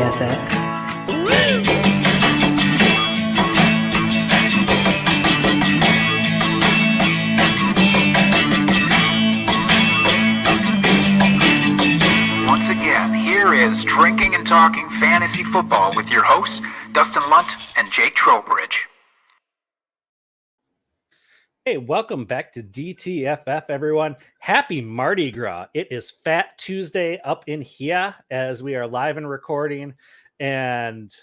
DTFF. Once again, here is Drinking and Talking Fantasy Football with your hosts, Dustin Lunt and Jake Trowbridge. Hey, welcome back to DTFF, everyone. Happy Mardi Gras. It is Fat Tuesday up in here as we are live and recording. And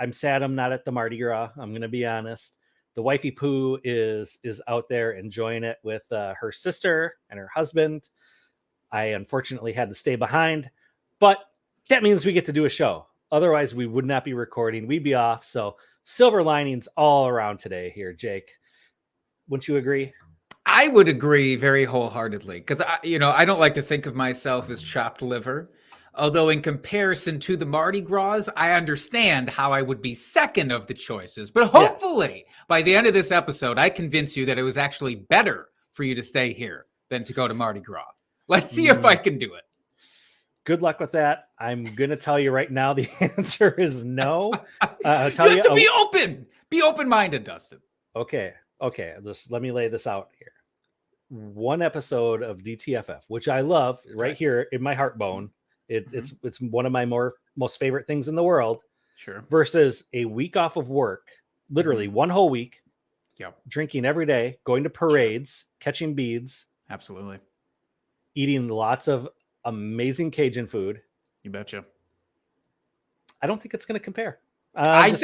I'm sad I'm not at the Mardi Gras. I'm going to be honest. The wifey poo is out there enjoying it with her sister and her husband. I unfortunately had to stay behind, but that means we get to do a show. Otherwise, we would not be recording. We'd be off. So silver linings all around today here, Jake. Wouldn't you agree? I would agree very wholeheartedly because I don't like to think of myself as chopped liver. Although in comparison to the Mardi Gras, I understand how I would be second of the choices. But hopefully by the end of this episode, I convince you that it was actually better for you to stay here than to go to Mardi Gras. Let's see if I can do it. Good luck with that. I'm going to tell you right now, the answer is no. You have to be open. Be open-minded, Dustin. Okay. Just let me lay this out here. One episode of DTFF, which I love right here in my heart bone. It's one of my most favorite things in the world. Sure. Versus a week off of work, literally one whole week. Yep. Drinking every day, going to parades, catching beads. Absolutely. Eating lots of amazing Cajun food. You betcha. I don't think it's going to compare. We'll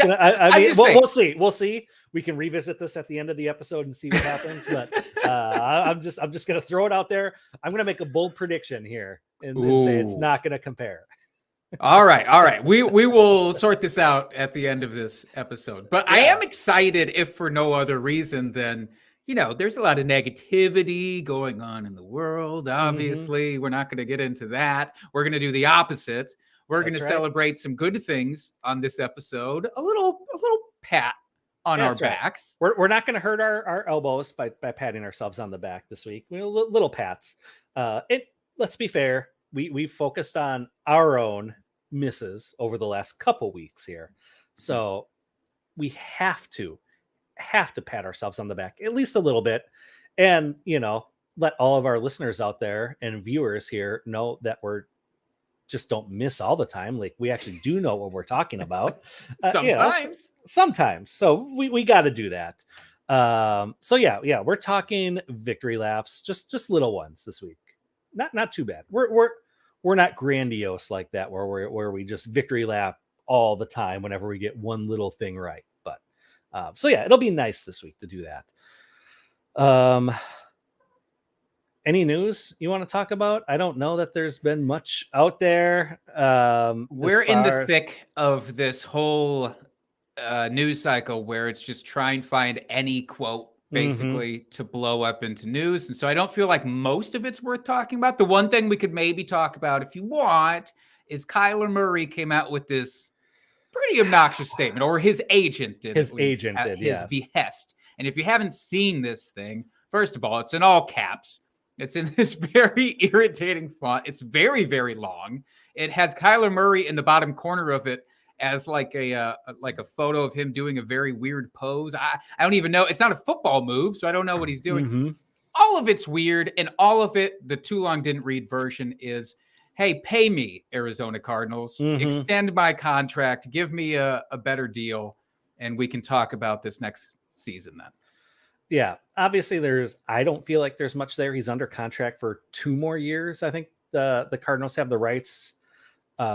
see. We can revisit this at the end of the episode and see what happens. But I'm just going to throw it out there. I'm going to make a bold prediction here and say it's not going to compare. All right. We will sort this out at the end of this episode. But I am excited, if for no other reason than, there's a lot of negativity going on in the world. Obviously, we're not going to get into that. We're going to do the opposite. We're going to celebrate some good things on this episode. A little pat on our backs. We're not going to hurt our elbows by patting ourselves on the back this week. Little pats. Let's be fair. We focused on our own misses over the last couple weeks here. So we have to pat ourselves on the back at least a little bit. And, let all of our listeners out there and viewers here know that we're just don't miss all the time. Like we actually do know what we're talking about. Sometimes. So we got to do that. We're talking victory laps, just little ones this week. Not too bad. We're not grandiose like that where we just victory lap all the time whenever we get one little thing right. But it'll be nice this week to do that. Any news you want to talk about? I don't know that there's been much out there. We're in the thick of this whole news cycle where it's just try and find any quote basically to blow up into news. And so I don't feel like most of it's worth talking about. The one thing we could maybe talk about if you want is Kyler Murray came out with this pretty obnoxious statement, or his agent did. His behest. And if you haven't seen this thing, first of all, it's in all caps. It's in this very irritating font. It's very, very long. It has Kyler Murray in the bottom corner of it as like a photo of him doing a very weird pose. I don't even know. It's not a football move, so I don't know what he's doing. All of it's weird, and all of it, the too long didn't read version is, hey, pay me, Arizona Cardinals. Extend my contract. Give me a better deal, and we can talk about this next season then. Yeah, obviously I don't feel like there's much there. He's under contract for 2 more years. I think the Cardinals have the rights.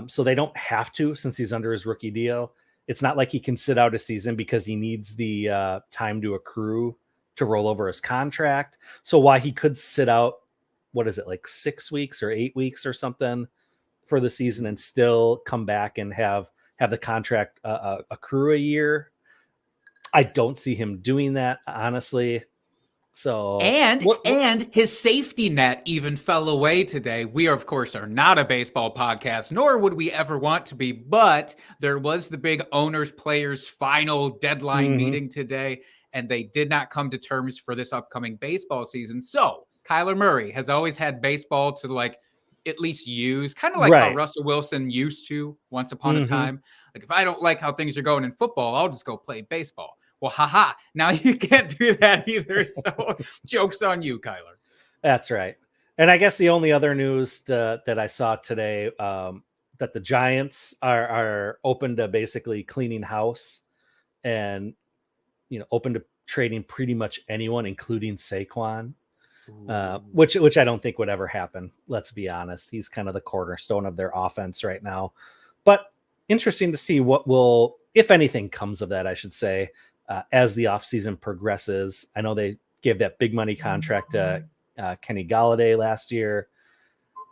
So they don't have to, since he's under his rookie deal. It's not like he can sit out a season because he needs the time to accrue to roll over his contract. So while he could sit out, what is it, like 6 weeks or 8 weeks or something for the season and still come back and have the contract accrue a year, I don't see him doing that, honestly. So and his safety net even fell away today. We, of course, are not a baseball podcast, nor would we ever want to be. But there was the big owners players final deadline meeting today, and they did not come to terms for this upcoming baseball season. So Kyler Murray has always had baseball to like at least use, kind of like how Right. Russell Wilson used to once upon a time. Like, if I don't like how things are going in football, I'll just go play baseball. Well, haha, now you can't do that either. So joke's on you, Kyler. That's right. And I guess the only other news that I saw today, that the Giants are open to basically cleaning house and, open to trading pretty much anyone, including Saquon, which I don't think would ever happen. Let's be honest. He's kind of the cornerstone of their offense right now. But interesting to see what will, if anything, comes of that, I should say, as the offseason progresses. I know they gave that big money contract to Kenny Galladay last year.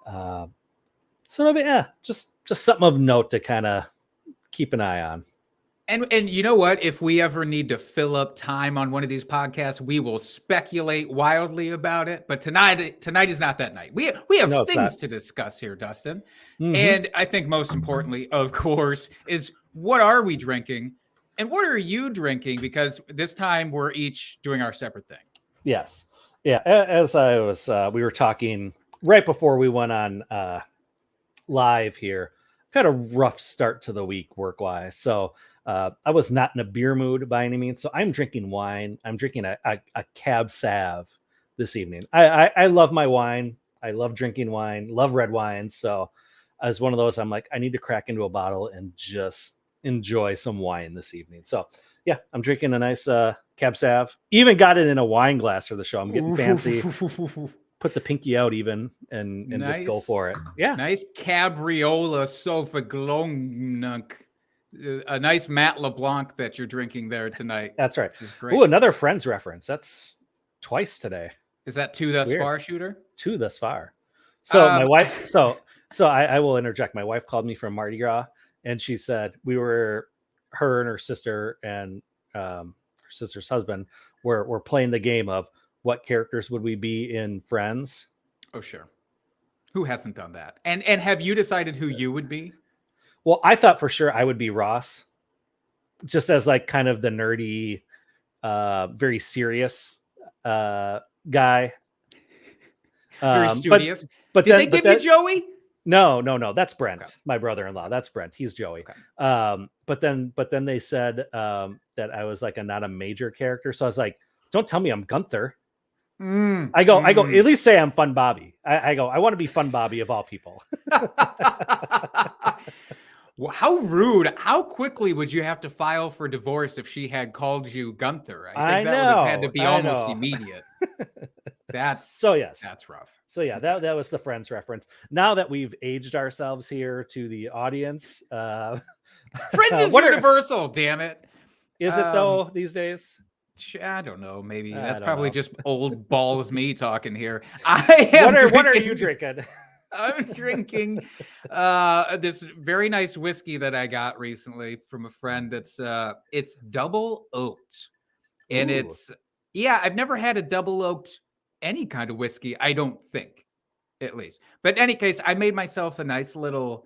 So just something of note to kind of keep an eye on. And you know what? If we ever need to fill up time on one of these podcasts, we will speculate wildly about it. But tonight is not that night. We have things to discuss here, Dustin. And I think most importantly, of course, is what are we drinking and what are you drinking? Because this time we're each doing our separate thing. Yes. Yeah. As I was, we were talking right before we went on live here. I've had a rough start to the week work-wise. So I was not in a beer mood by any means. So I'm drinking wine. I'm drinking a Cab Sav this evening. I love my wine. I love drinking wine, love red wine. So I was one of those, I'm like, I need to crack into a bottle and just enjoy some wine this evening. So yeah, I'm drinking a nice Cab Sav. Even got it in a wine glass for the show. I'm getting fancy. Put the pinky out even and nice. Just go for it. Yeah. Nice Cabriola Sauvignon. A nice Matt LeBlanc that you're drinking there tonight. That's right. Oh, another Friends reference. That's twice today. Is that two thus far, Shooter? Two thus far. So my wife, so I will interject. My wife called me from Mardi Gras and she said her and her sister and her sister's husband were playing the game of what characters would we be in Friends? Oh, sure. Who hasn't done that? And have you decided who you would be? Well, I thought for sure I would be Ross, just as like kind of the nerdy, very serious guy. Very studious. But did they give you Joey? No. That's Brent, okay. My brother-in-law. That's Brent. He's Joey. Okay. But then they said that I was like not a major character. So I was like, don't tell me I'm Gunther. I go, at least say I'm Fun Bobby. I go, I want to be Fun Bobby of all people. Well, how rude. How quickly would you have to file for divorce if she had called you Gunther? I think that would have had to be almost immediate. That's rough. So yeah, that was the Friends reference. Now that we've aged ourselves here to the audience, Friends is universal, damn it. Is it though these days? I don't know. Maybe that's probably just old balls me talking here. What are you drinking? I'm drinking this very nice whiskey that I got recently from a friend. It's double oaked, and I've never had a double oaked any kind of whiskey. I don't think, at least. But in any case, I made myself a nice little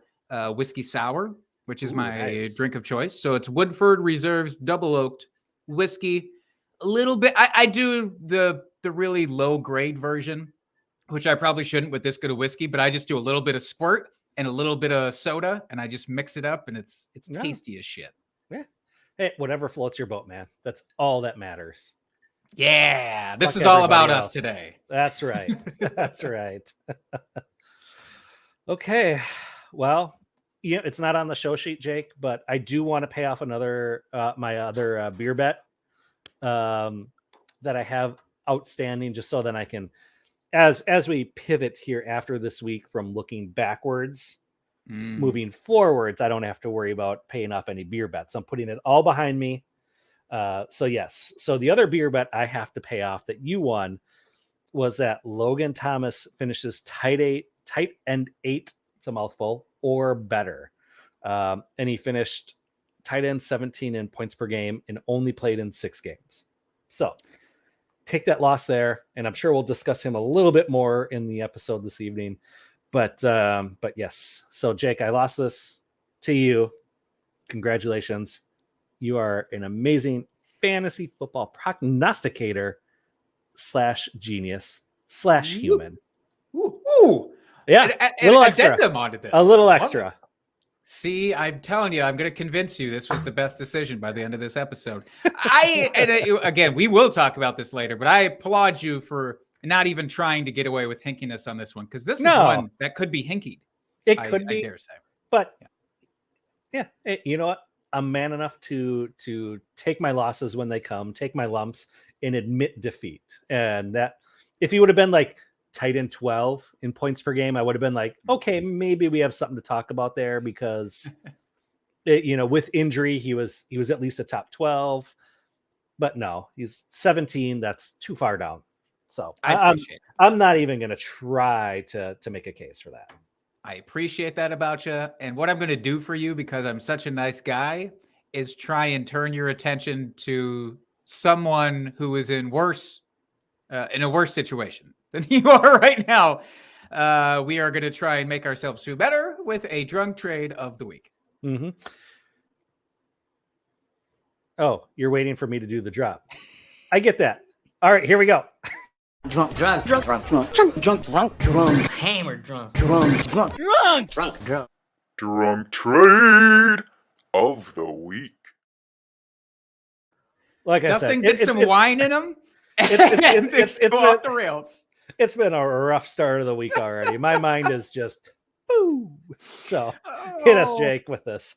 whiskey sour, which is my drink of choice. So it's Woodford Reserve's double oaked whiskey. A little bit. I do the really low grade version, which I probably shouldn't with this good of whiskey, but I just do a little bit of squirt and a little bit of soda, and I just mix it up, and it's tasty as shit. Yeah. Hey, whatever floats your boat, man. That's all that matters. Yeah, this is all about us today. That's right. That's right. Okay. Well, it's not on the show sheet, Jake, but I do want to pay off another my other beer bet that I have outstanding, just so that I can, as we pivot here after this week from looking backwards, moving forwards, I don't have to worry about paying off any beer bets. I'm putting it all behind me. So yes. So the other beer bet I have to pay off that you won was that Logan Thomas finishes tight end 8. It's a mouthful, or better. And he finished tight end 17 in points per game and only played in 6 games. So take that loss there. And I'm sure we'll discuss him a little bit more in the episode this evening, but yes. So Jake, I lost this to you. Congratulations. You are an amazing fantasy football prognosticator / genius / human. Ooh. Yeah, a little addendum onto this. A little extra. See, I'm telling you, I'm going to convince you this was the best decision by the end of this episode. Again, we will talk about this later, but I applaud you for not even trying to get away with hinkiness on this one, because this is one that could be hinkied. It could be, I dare say. But yeah, you know what? I'm man enough to take my losses when they come, take my lumps, and admit defeat. And that, if he would have been like tight end 12 in points per game, I would have been like, okay, maybe we have something to talk about there, because with injury, he was at least a top 12, but no, he's 17. That's too far down. So I'm not even going to try to make a case for that. I appreciate that about you. And what I'm going to do for you, because I'm such a nice guy, is try and turn your attention to someone who is in a worse situation than you are right now. We are going to try and make ourselves feel better with a drunk trade of the week. Mm-hmm. Oh, you're waiting for me to do the drop. I get that. All right, here we go. Drunk trade of the week. Like I Dustin, said, get some wine in him. It's off the rails. It's been a rough start of the week already. My mind is just boom. So hit us, Jake, with this.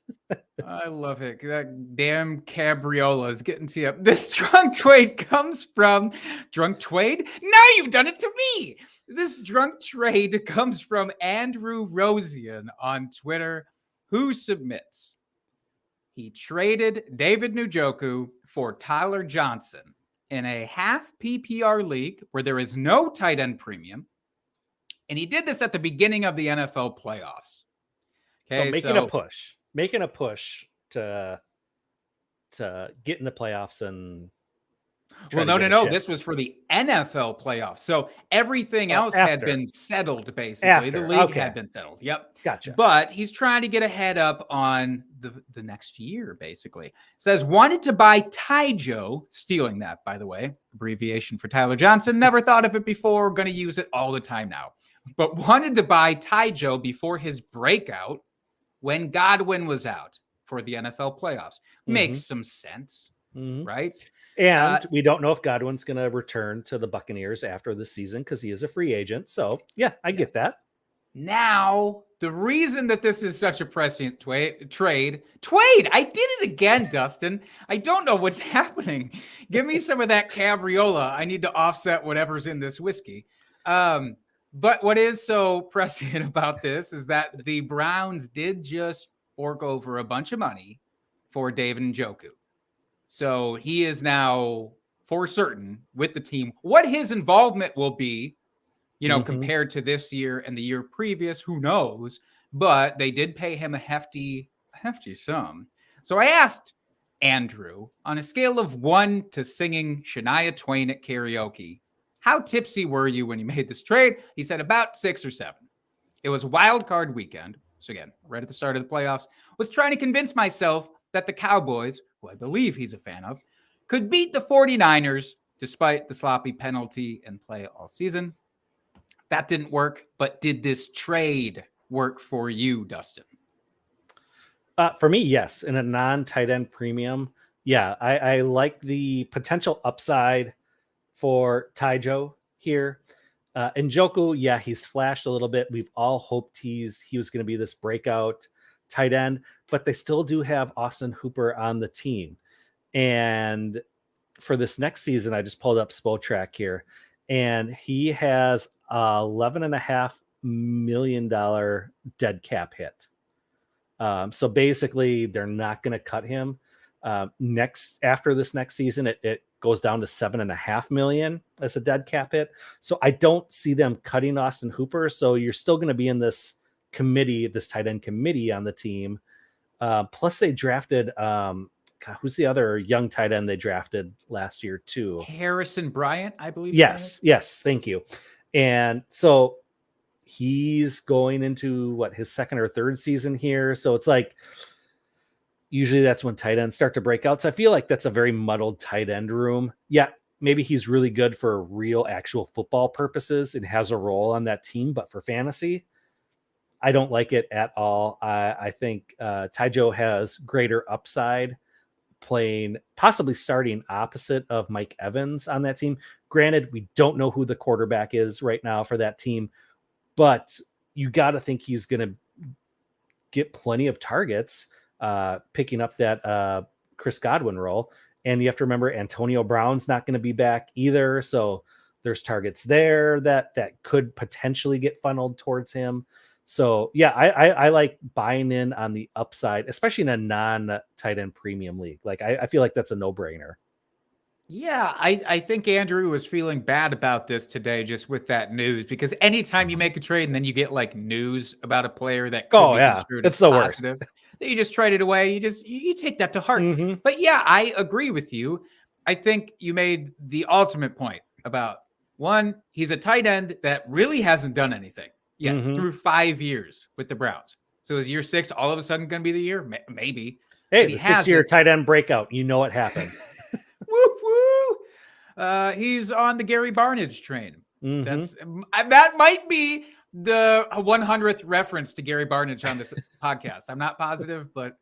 I love it. That damn cabriola is getting to you. This drunk trade comes from drunk trade. Now you've done it to me. This drunk trade comes from Andrew Rosian on Twitter, who submits. He traded David Njoku for Tyler Johnson in a half PPR league where there is no tight end premium. And he did this at the beginning of the NFL playoffs. Okay, so making a push to get in the playoffs and no. This was for the NFL playoffs. So everything else had been settled, basically. The league had been settled. Yep. Gotcha. But he's trying to get a head up on the next year, basically. Says, wanted to buy Tyjo, stealing that, by the way, abbreviation for Tyler Johnson. Never thought of it before. Going to use it all the time now. But wanted to buy Tyjo before his breakout when Godwin was out for the NFL playoffs. Makes some sense, right? And we don't know if Godwin's going to return to the Buccaneers after the season because he is a free agent. So, yeah, I get that. Now, the reason that this is such a prescient trade, I did it again, Dustin. I don't know what's happening. Give me some of that cabriola. I need to offset whatever's in this whiskey. But what is so prescient about this is that the Browns did just fork over a bunch of money for David Njoku. So he is now for certain with the team. What his involvement will be, compared to this year and the year previous, who knows? But they did pay him a hefty sum. So I asked Andrew, on a scale of 1 to singing Shania Twain at karaoke, how tipsy were you when you made this trade? He said about 6 or 7. It was wild card weekend. So again, right at the start of the playoffs, was trying to convince myself that the Cowboys, who I believe he's a fan of, could beat the 49ers despite the sloppy penalty and play all season. That didn't work, but did this trade work for you, Dustin? For me, yes. In a non-tight end premium, yeah, I like the potential upside for Tyjo here. Njoku, yeah, he's flashed a little bit. We've all hoped he was going to be this breakout tight end, but they still do have Austin Hooper on the team. And for this next season, I just pulled up Spotrac here, and he has $11.5 million dead cap hit. So basically, they're not going to cut him. After this next season, it goes down to $7.5 million as a dead cap hit. So I don't see them cutting Austin Hooper. So you're still going to be in this committee, this tight end committee on the team. Plus they drafted, who's the other young tight end they drafted last year too? Harrison Bryant, I believe. Yes. Thank you. And so he's going into his second or third season here. So it's like, usually that's when tight ends start to break out. So I feel like that's a very muddled tight end room. Yeah, maybe he's really good for real actual football purposes and has a role on that team, but for fantasy, I don't like it at all. I think Tyjo has greater upside possibly starting opposite of Mike Evans on that team. Granted, we don't know who the quarterback is right now for that team, but you got to think he's going to get plenty of targets, picking up that Chris Godwin role. And you have to remember Antonio Brown's not going to be back either. So there's targets there that could potentially get funneled towards him. So yeah, I like buying in on the upside, especially in a non-tight end premium league. Like I feel like that's a no-brainer. Yeah, I think Andrew was feeling bad about this today just with that news, because anytime you make a trade and then you get like news about a player that could be construed as the positive, that you just traded away, you take that to heart. Mm-hmm. But yeah, I agree with you. I think you made the ultimate point about one, he's a tight end that really hasn't done anything yet through 5 years with the Browns. So is year 6 all of a sudden going to be the year? Maybe. Hey, the 6-year tight end breakout. You know what happens. Woo woo! He's on the Gary Barnidge train. Mm-hmm. That might be the 100th reference to Gary Barnidge on this podcast. I'm not positive, but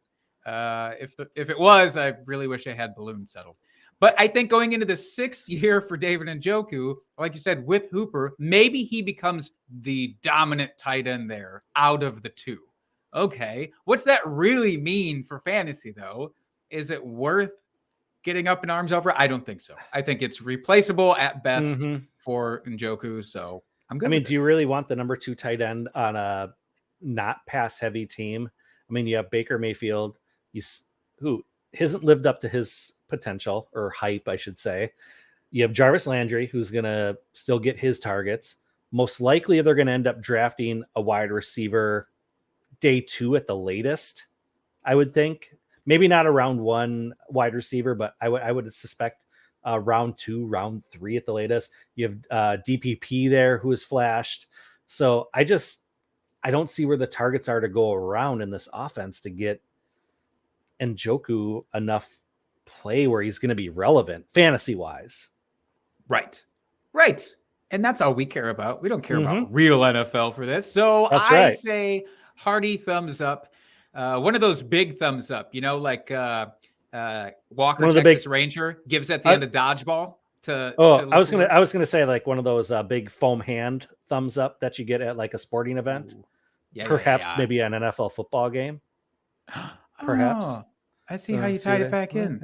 if it was, I really wish I had balloon settled. But I think going into the 6th year for David Njoku, like you said, with Hooper, maybe he becomes the dominant tight end there out of the two. Okay, what's that really mean for fantasy though? Is it worth getting up in arms over? I don't think so. I think it's replaceable at best for Njoku. So I'm good. I mean, do you really want the number 2 tight end on a not pass heavy team? I mean, you have Baker Mayfield, who hasn't lived up to his potential or hype, I should say. You have Jarvis Landry, who's going to still get his targets. Most likely they're going to end up drafting a wide receiver day 2 at the latest, I would think. Maybe not a round 1 wide receiver, but I would suspect round 2, round 3 at the latest. You have DPP there who has flashed. So I don't see where the targets are to go around in this offense to get Njoku enough play where he's going to be relevant fantasy wise. Right. And that's all we care about. We don't care about real NFL for this. So I say hearty thumbs up. One of those big thumbs up, like Walker, Texas Ranger gives at the end of dodgeball. I was gonna say like one of those big foam hand thumbs up that you get at like a sporting event. Perhaps maybe an NFL football game. Perhaps. Oh, I see how you tied it back in.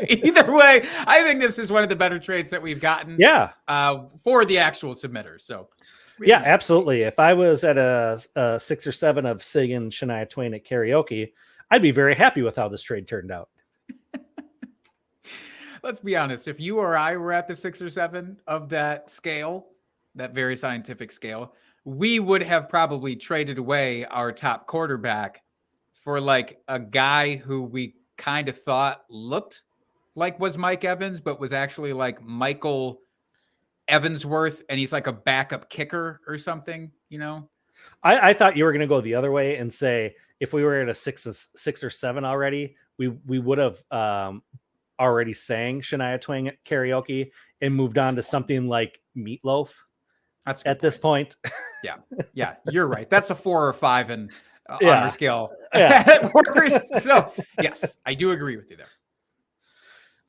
Either way, I think this is one of the better trades that we've gotten. Yeah. For the actual submitter. So. Really nice. Absolutely. If I was at a 6 or 7 of singing Shania Twain at karaoke, I'd be very happy with how this trade turned out. Let's be honest. If you or I were at the 6 or 7 of that scale, that very scientific scale, we would have probably traded away our top quarterback for like a guy who we kind of thought looked like was Mike Evans, but was actually like Michael Evansworth, and he's like a backup kicker or something, I thought you were going to go the other way and say if we were at a 6 or 7 already, we would have already sang Shania Twain at karaoke and moved on to something like Meatloaf. That's at this point. Yeah, you're right. That's a 4 or 5 on our scale at worst. So yes, I do agree with you there.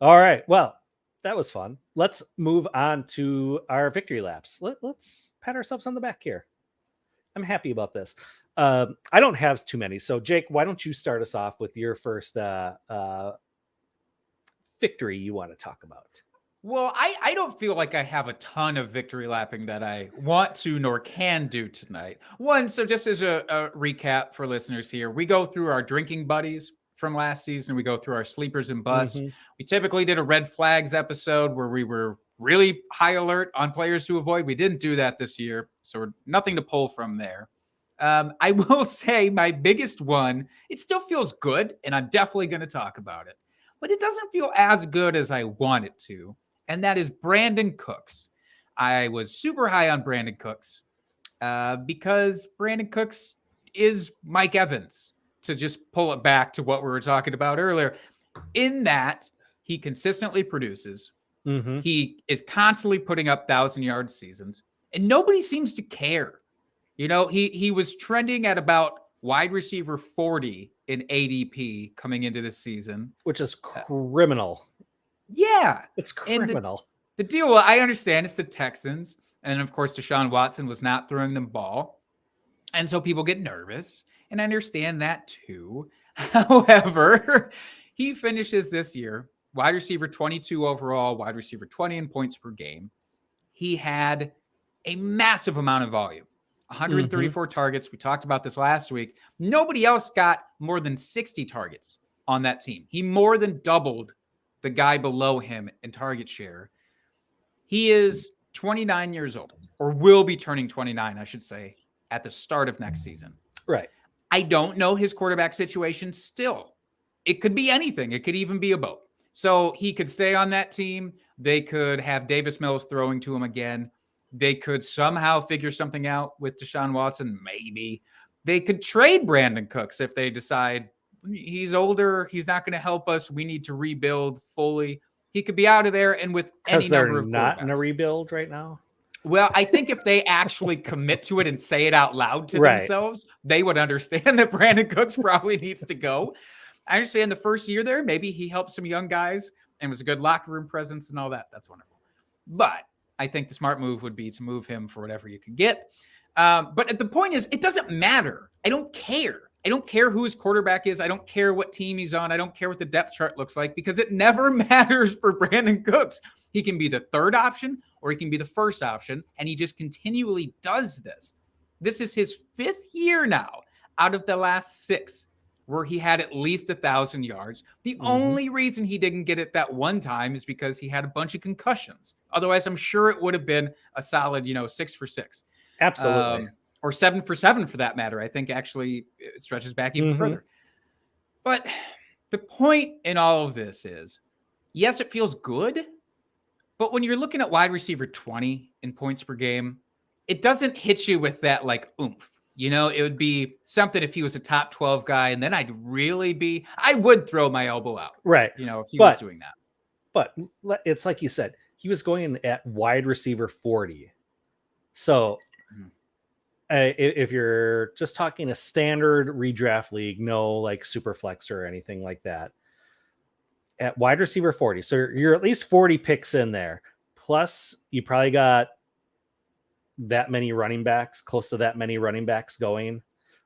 All right. Well, that was fun. Let's move on to our victory laps. Let's pat ourselves on the back here. I'm happy about this. I don't have too many. So Jake, why don't you start us off with your first victory you want to talk about? Well, I don't feel like I have a ton of victory lapping that I want to nor can do tonight. One, so just as a recap for listeners here, we go through our drinking buddies from last season. We go through our sleepers and busts. We typically did a red flags episode where we were really high alert on players to avoid. We didn't do that this year, so nothing to pull from there. I will say my biggest one, it still feels good, and I'm definitely going to talk about it, but it doesn't feel as good as I want it to, and that is Brandon Cooks. I was super high on Brandon Cooks because Brandon Cooks is Mike Evans, to just pull it back to what we were talking about earlier, in that he consistently produces. He is constantly putting up 1,000-yard seasons, and nobody seems to care. You know, he was trending at about wide receiver 40 in ADP coming into this season, which is criminal. Yeah, it's criminal. The deal, I understand, it's the Texans, and of course, Deshaun Watson was not throwing them ball, and so people get nervous, and I understand that too. However, he finishes this year wide receiver 22 overall, wide receiver 20 in points per game. He had a massive amount of volume. 134 targets. We talked about this last week. Nobody else got more than 60 targets on that team. He more than doubled the guy below him in target share. He is 29 years old, or will be turning 29, I should say, at the start of next season. Right. I don't know his quarterback situation still. It could be anything. It could even be a boat. So he could stay on that team. They could have Davis Mills throwing to him again. They could somehow figure something out with Deshaun Watson. Maybe they could trade Brandon Cooks if they decide he's older. He's not going to help us. We need to rebuild fully. He could be out of there. And with any number of not in a rebuild right now. Well, I think if they actually commit to it and say it out loud to themselves, they would understand that Brandon Cooks probably needs to go. I understand the first year there, maybe he helped some young guys and was a good locker room presence and all that. That's wonderful. But I think the smart move would be to move him for whatever you can get. But the point is, it doesn't matter. I don't care. I don't care who his quarterback is. I don't care what team he's on. I don't care what the depth chart looks like because it never matters for Brandon Cooks. He can be the third option or he can be the first option, and he just continually does this. This is his 5th year now out of the last 6 where he had at least 1,000 yards. The only reason he didn't get it that one time is because he had a bunch of concussions. Otherwise, I'm sure it would have been a solid, 6 for 6. Absolutely. Or 7 for 7 for that matter. I think actually it stretches back even further. But the point in all of this is, yes, it feels good, but when you're looking at wide receiver 20 in points per game, it doesn't hit you with that like oomph. It would be something if he was a top 12 guy, and then I would throw my elbow out. Right. If he was doing that. But it's like you said, he was going at wide receiver 40. So if you're just talking a standard redraft league, no like super flex or anything like that, at wide receiver 40. So you're at least 40 picks in there. Plus you probably got that many running backs, close to that many running backs going,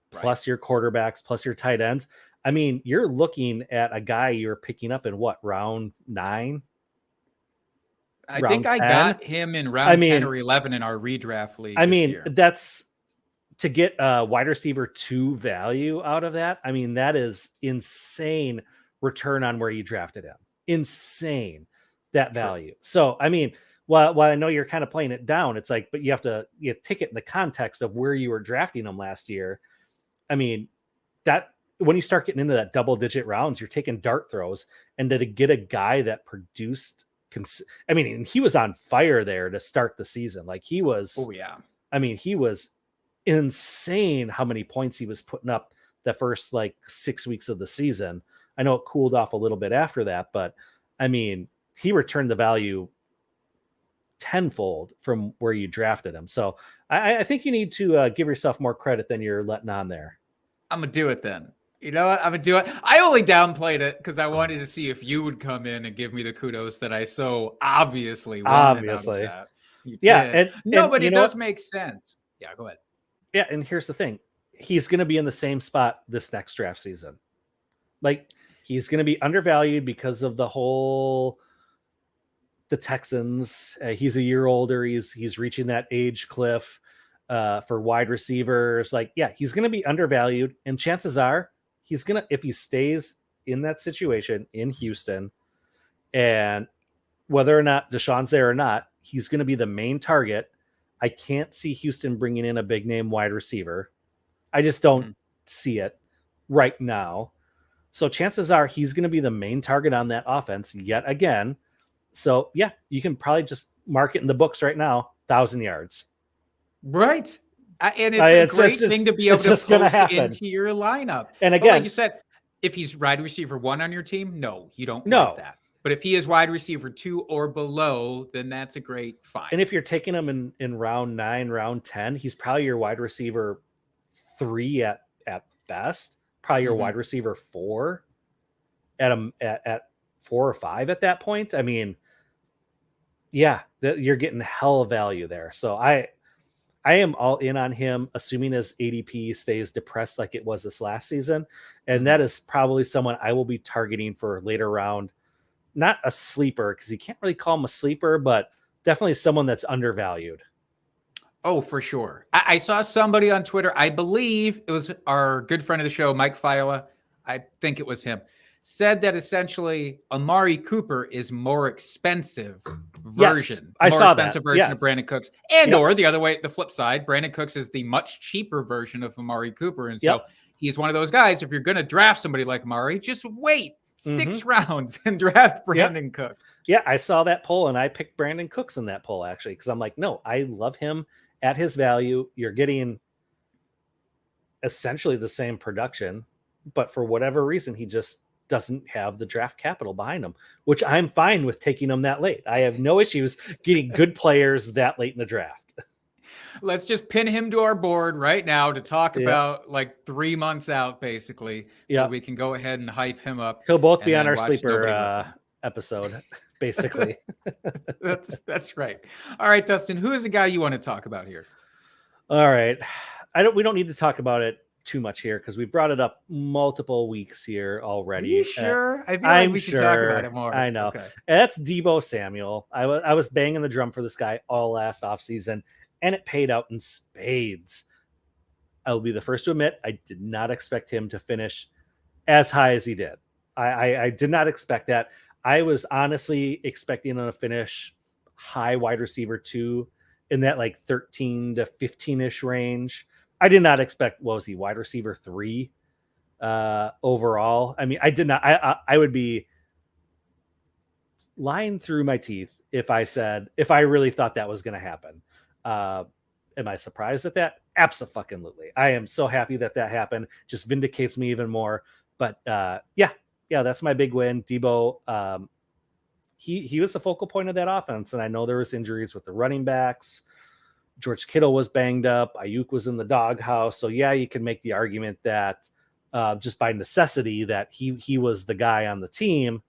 plus your quarterbacks, plus your tight ends. I mean, you're looking at a guy you're picking up in what, round 9? I think I got him in round 10 or 11 in our redraft league. I mean, that's to get a wide receiver 2 value out of that. I mean, that is insane return on where you drafted him. Insane that value. So, I mean, while I know you're kind of playing it down, it's like, but you take it in the context of where you were drafting them last year. I mean, that when you start getting into that double-digit rounds, you're taking dart throws, and to get a guy that produced, and he was on fire there to start the season. Like he was, he was insane how many points he was putting up the first like 6 weeks of the season. I know it cooled off a little bit after that, but I mean, he returned the value tenfold from where you drafted him. So I think you need to give yourself more credit than you're letting on there. I'm going to do it then. You know what? I'm going to do it. I only downplayed it because I wanted to see if you would come in and give me the kudos that I so obviously wanted. Obviously. But it does make sense. Yeah, go ahead. Yeah, and here's the thing. He's going to be in the same spot this next draft season. Like, he's going to be undervalued because of the Texans. He's a year older. He's reaching that age cliff for wide receivers. Like, yeah, he's going to be undervalued. And chances are if he stays in that situation in Houston, and whether or not Deshaun's there or not, he's going to be the main target. I can't see Houston bringing in a big name wide receiver. I just don't see it right now. So chances are he's going to be the main target on that offense yet again. So yeah, you can probably just mark it in the books right now, 1,000 yards. Right. And it's a great thing to be able to post into your lineup. And again, like you said, if he's wide receiver 1 on your team, no, you don't like that. But if he is wide receiver 2 or below, then that's a great find. And if you're taking him in round 9, round 10, he's probably your wide receiver 3 at best, probably your wide receiver 4 at 4 or 5 at that point. I mean, yeah, you're getting hell of value there. So I am all in on him, assuming his ADP stays depressed like it was this last season. And that is probably someone I will be targeting for later round. Not a sleeper, because you can't really call him a sleeper, but definitely someone that's undervalued. Oh, for sure. I saw somebody on Twitter, I believe it was our good friend of the show, Mike Fiola, I think it was him, said that essentially Amari Cooper is more expensive version. Yes, I saw that. Expensive version of Brandon Cooks. And or the other way, the flip side, Brandon Cooks is the much cheaper version of Amari Cooper. And so he's one of those guys, if you're going to draft somebody like Amari, just wait 6 rounds and draft Brandon Cooks. Yeah, I saw that poll and I picked Brandon Cooks in that poll, actually, because I'm like, no, I love him at his value. You're getting essentially the same production, but for whatever reason, he just doesn't have the draft capital behind him, which I'm fine with taking him that late. I have no issues getting good players that late in the draft. Let's just pin him to our board right now to talk about like 3 months out, basically, so we can go ahead and hype him up. He'll both be on our sleeper episode, basically. That's right. All right, Dustin, who is the guy you want to talk about here? All right. We don't need to talk about it too much here because we brought it up multiple weeks here already. Are you sure? I feel like we should talk about it more. I know. Okay. That's Debo Samuel. I was banging the drum for this guy all last offseason, and it paid out in spades. I'll be the first to admit I did not expect him to finish as high as he did. I did not expect that. I was honestly expecting him to finish high wide receiver 2 in that like 13 to 15-ish range. I did not expect, what was he, wide receiver 3 overall. I mean, I did not. I would be lying through my teeth if I really thought that was going to happen. Am I surprised at that? Absolutely. I am so happy that happened. Just vindicates me even more. But yeah, that's my big win. Debo, he was the focal point of that offense, and I know there was injuries with the running backs. George Kittle was banged up. Ayuk was in the doghouse. So yeah, you can make the argument that just by necessity that he was the guy on the team.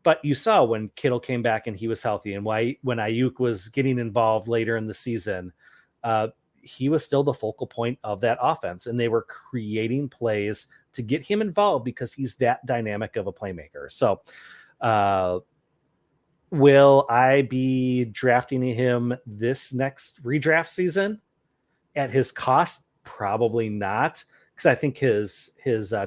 But you saw when Kittle came back and he was healthy, and when Ayuk was getting involved later in the season, he was still the focal point of that offense, and they were creating plays to get him involved because he's that dynamic of a playmaker. So will I be drafting him this next redraft season at his cost? Probably not, because I think his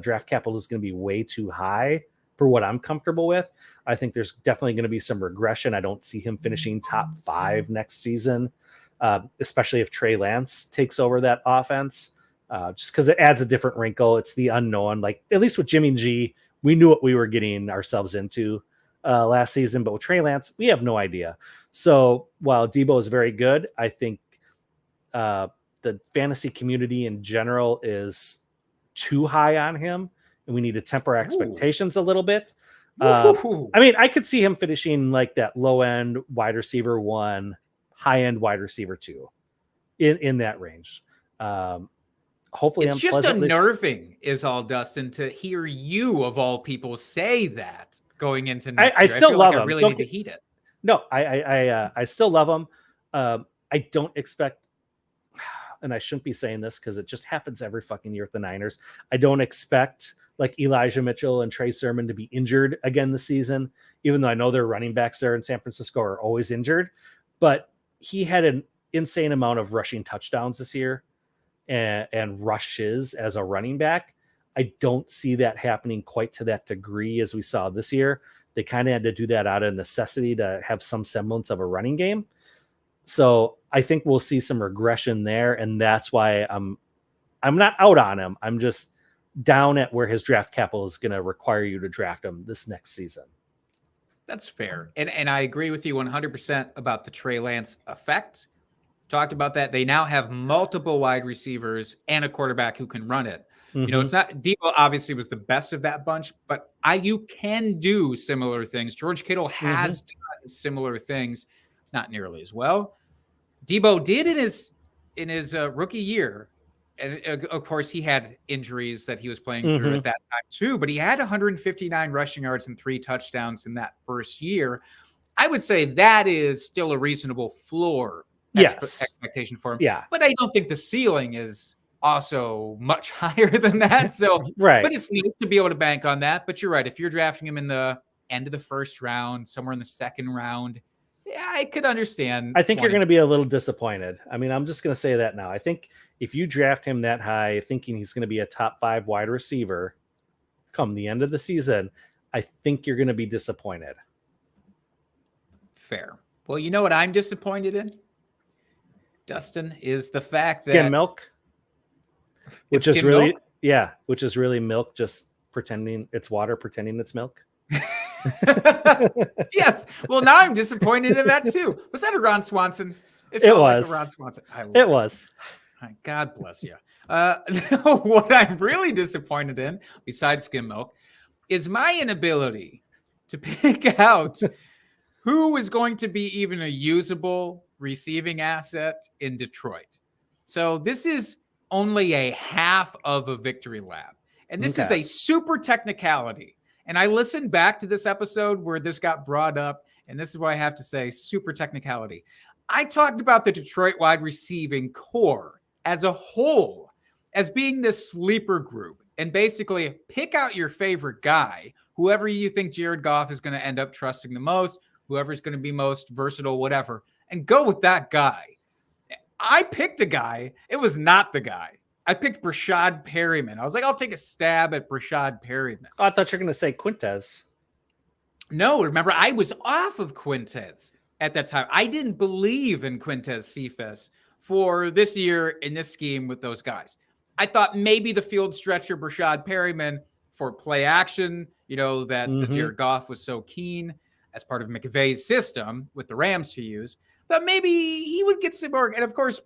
draft capital is going to be way too high for what I'm comfortable with. I think there's definitely going to be some regression. I don't see him finishing top 5 next season, especially if Trey Lance takes over that offense, just because it adds a different wrinkle. It's the unknown. Like, at least with Jimmy G, we knew what we were getting ourselves into last season, but with Trey Lance, we have no idea. So while Debo is very good, I think the fantasy community in general is too high on him, and we need to temper expectations a little bit. I mean, I could see him finishing like that low end wide receiver 1, high end wide receiver 2 in that range. Hopefully it's just unnerving is all, Dustin, to hear you of all people say that going into next year. I still love him. I really need to heat it. No, I still love him. I don't expect, and I shouldn't be saying this because it just happens every fucking year with the Niners. I don't expect like Elijah Mitchell and Trey Sermon to be injured again this season, even though I know their running backs there in San Francisco are always injured. But he had an insane amount of rushing touchdowns this year and rushes as a running back. I don't see that happening quite to that degree as we saw this year. They kind of had to do that out of necessity to have some semblance of a running game. So I think we'll see some regression there, and that's why I'm not out on him. I'm just down at where his draft capital is going to require you to draft him this next season. That's fair. And I agree with you 100% about the Trey Lance effect. Talked about that. They now have multiple wide receivers and a quarterback who can run it. You know, it's not Debo obviously was the best of that bunch, but you can do similar things. George Kittle has done similar things, not nearly as well. Debo did in his rookie year. And of course, he had injuries that he was playing through at that time too, but he had 159 rushing yards and 3 touchdowns in that first year. I would say that is still a reasonable floor expectation for him. Yeah. But I don't think the ceiling is also much higher than that. So, right. But it's neat to be able to bank on that. But you're right. If you're drafting him in the end of the first round, somewhere in the second round, yeah, I could understand. I think you're going to be a little disappointed. I mean, I'm just going to say that now. I think if you draft him that high, thinking he's going to be a top 5 wide receiver come the end of the season, I think you're going to be disappointed. Fair. Well, you know what I'm disappointed in, Dustin, is the fact that skim milk, which is really milk? Which is really milk just pretending it's water, pretending it's milk. Yes. Well, now I'm disappointed in that too. Was that a Ron Swanson? It was. Like a Ron Swanson. It was. God bless you. What I'm really disappointed in, besides skim milk, is my inability to pick out who is going to be even a usable receiving asset in Detroit. So this is only a half of a victory lap. And this is a super technicality. And I listened back to this episode where this got brought up, and this is what I have to say, super technicality. I talked about the Detroit wide receiving core as a whole as being this sleeper group, and basically pick out your favorite guy, whoever you think Jared Goff is going to end up trusting the most, whoever's going to be most versatile, whatever, and go with that guy. I picked a guy. It was not the guy. I picked Brashad Perryman. I was like, I'll take a stab at Brashad Perryman. Oh, I thought you were going to say Quintez. No, remember, I was off of Quintez at that time. I didn't believe in Quintez Cephas for this year in this scheme with those guys. I thought maybe the field stretcher Brashad Perryman for play action, you know, that Jared Goff was so keen as part of McVay's system with the Rams to use, but maybe he would get some work. And of course,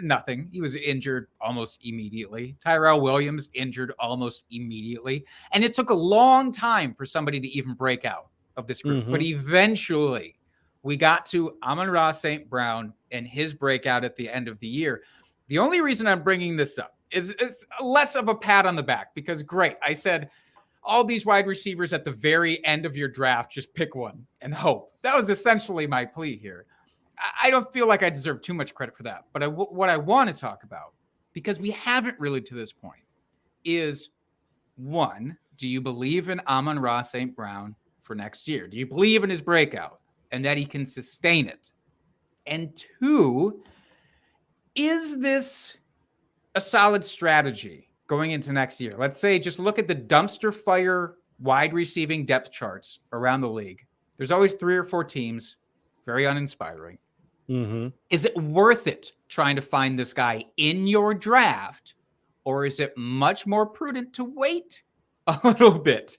nothing. He was injured almost immediately. Tyrell Williams injured almost immediately. And it took a long time for somebody to even break out of this group. But eventually we got to Amon-Ra St. Brown and his breakout at the end of the year. The only reason I'm bringing this up is it's less of a pat on the back because great. I said all these wide receivers at the very end of your draft, just pick one and hope. That was essentially my plea here. I don't feel like I deserve too much credit for that. But what I want to talk about, because we haven't really to this point, is one, do you believe in Amon-Ra St. Brown for next year? Do you believe in his breakout and that he can sustain it? And two, is this a solid strategy going into next year? Let's say just look at the dumpster fire wide receiving depth charts around the league. There's always 3 or 4 teams, very uninspiring. Is it worth it trying to find this guy in your draft, or is it much more prudent to wait a little bit?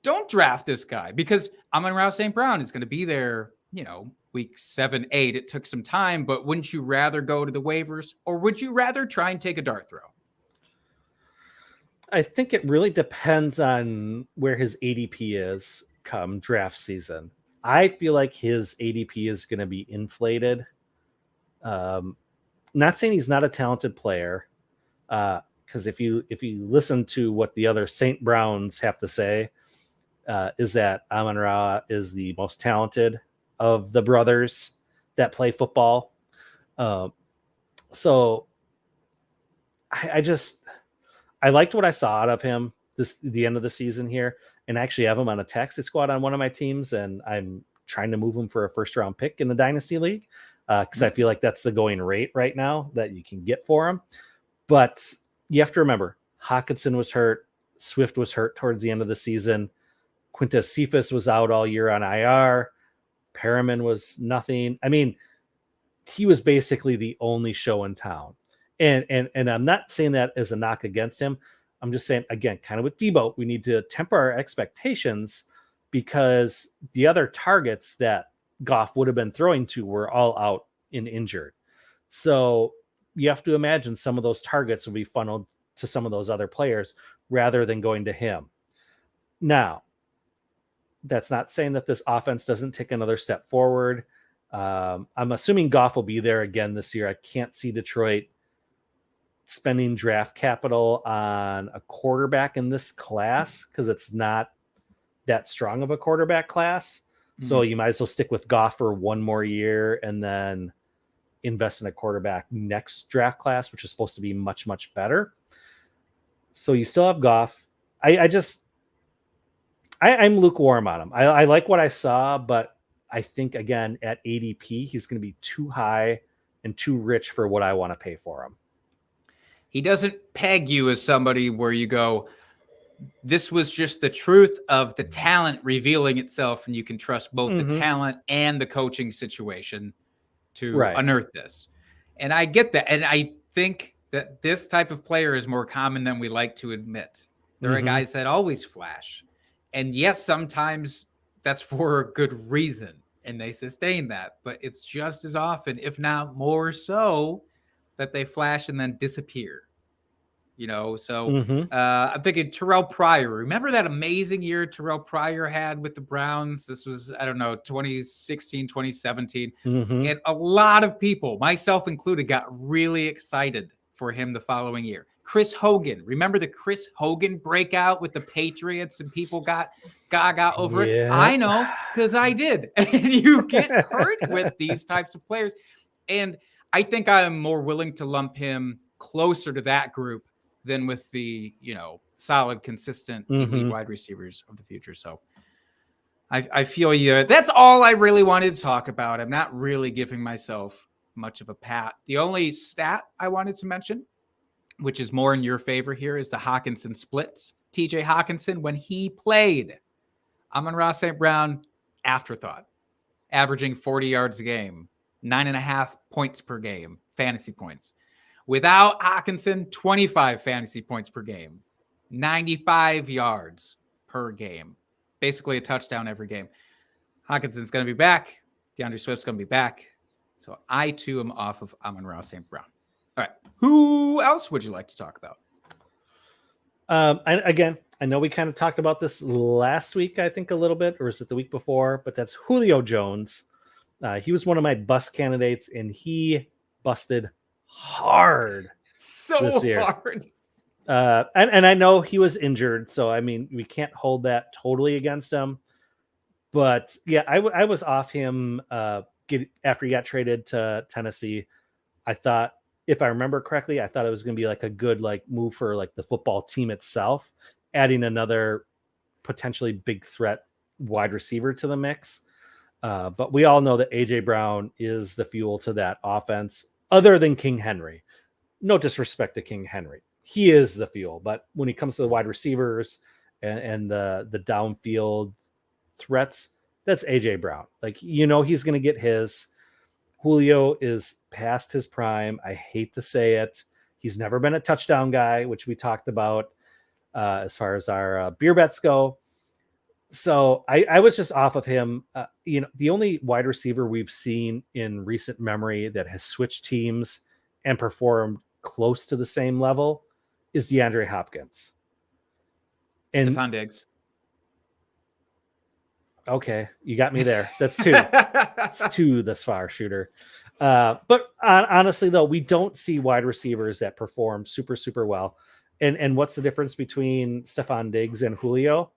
Don't draft this guy because Amon-Ra St. Brown is going to be there, you know, week 7, 8. It took some time, but wouldn't you rather go to the waivers, or would you rather try and take a dart throw? I think it really depends on where his ADP is come draft season. I feel like his ADP is going to be inflated. Not saying he's not a talented player, because if you listen to what the other St. Browns have to say, is that Amon-Ra is the most talented of the brothers that play football. So I liked what I saw out of him the end of the season here, and I actually have him on a taxi squad on one of my teams, and I'm trying to move him for a first round pick in the Dynasty League because I feel like that's the going rate right now that you can get for him. But you have to remember, Hockenson was hurt, Swift was hurt towards the end of the season, Quintez Cephas was out all year on IR, Perriman was nothing. I mean, he was basically the only show in town. And I'm not saying that as a knock against him. I'm just saying, again, kind of with Debo, we need to temper our expectations because the other targets that Goff would have been throwing to were all out and injured. So you have to imagine some of those targets will be funneled to some of those other players rather than going to him. Now, that's not saying that this offense doesn't take another step forward. I'm assuming Goff will be there again this year. I can't see Detroit spending draft capital on a quarterback in this class because it's not that strong of a quarterback class. So you might as well stick with Goff for one more year and then invest in a quarterback next draft class, which is supposed to be much, much better. So you still have Goff. I'm lukewarm on him. I like what I saw, but I think, again, at ADP, he's going to be too high and too rich for what I want to pay for him. He doesn't peg you as somebody where you go, this was just the truth of the talent revealing itself, and you can trust both the talent and the coaching situation to unearth this. And I get that. And I think that this type of player is more common than we like to admit. There are guys that always flash. And yes, sometimes that's for a good reason, and they sustain that. But it's just as often, if not more so, that they flash and then disappear. So I'm thinking Terrell Pryor. Remember that amazing year Terrell Pryor had with the Browns? This was, 2016, 2017. And a lot of people, myself included, got really excited for him the following year. Chris Hogan. Remember the Chris Hogan breakout with the Patriots, and people got gaga over it? I know, because I did. And you get hurt with these types of players. And I think I'm more willing to lump him closer to that group than with the, solid, consistent elite wide receivers of the future. So I feel you. That's all I really wanted to talk about. I'm not really giving myself much of a pat. The only stat I wanted to mention, which is more in your favor here, is the Hawkinson splits. TJ Hawkinson, when he played, Amon-Ra St. Brown, afterthought, averaging 40 yards a game, 9.5 points per game, fantasy points. Without Hawkinson, 25 fantasy points per game, 95 yards per game, basically a touchdown every game. Hawkinson's going to be back. DeAndre Swift's going to be back. So I, too, am off of Amon-Ra St. Brown. All right. Who else would you like to talk about? I know we kind of talked about this last week, I think, a little bit, or was it the week before? But that's Julio Jones. He was one of my bust candidates, and he busted hard this year. Hard. And I know he was injured, so I mean, we can't hold that totally against him. But yeah, I was off him after he got traded to Tennessee. I thought, if I remember correctly, I thought it was going to be like a good move for the football team itself, adding another potentially big threat wide receiver to the mix. But we all know that AJ Brown is the fuel to that offense, other than King Henry. No disrespect to King Henry. He is the fuel. But when it comes to the wide receivers and the downfield threats, that's AJ Brown. He's going to get his. Julio is past his prime. I hate to say it. He's never been a touchdown guy, which we talked about as far as our beer bets go. So I was just off of him. The only wide receiver we've seen in recent memory that has switched teams and performed close to the same level is DeAndre Hopkins. And Stephon Diggs. Okay, you got me there. That's two. That's two thus far, shooter. But honestly, though, we don't see wide receivers that perform super, super well. And what's the difference between Stephon Diggs and Julio?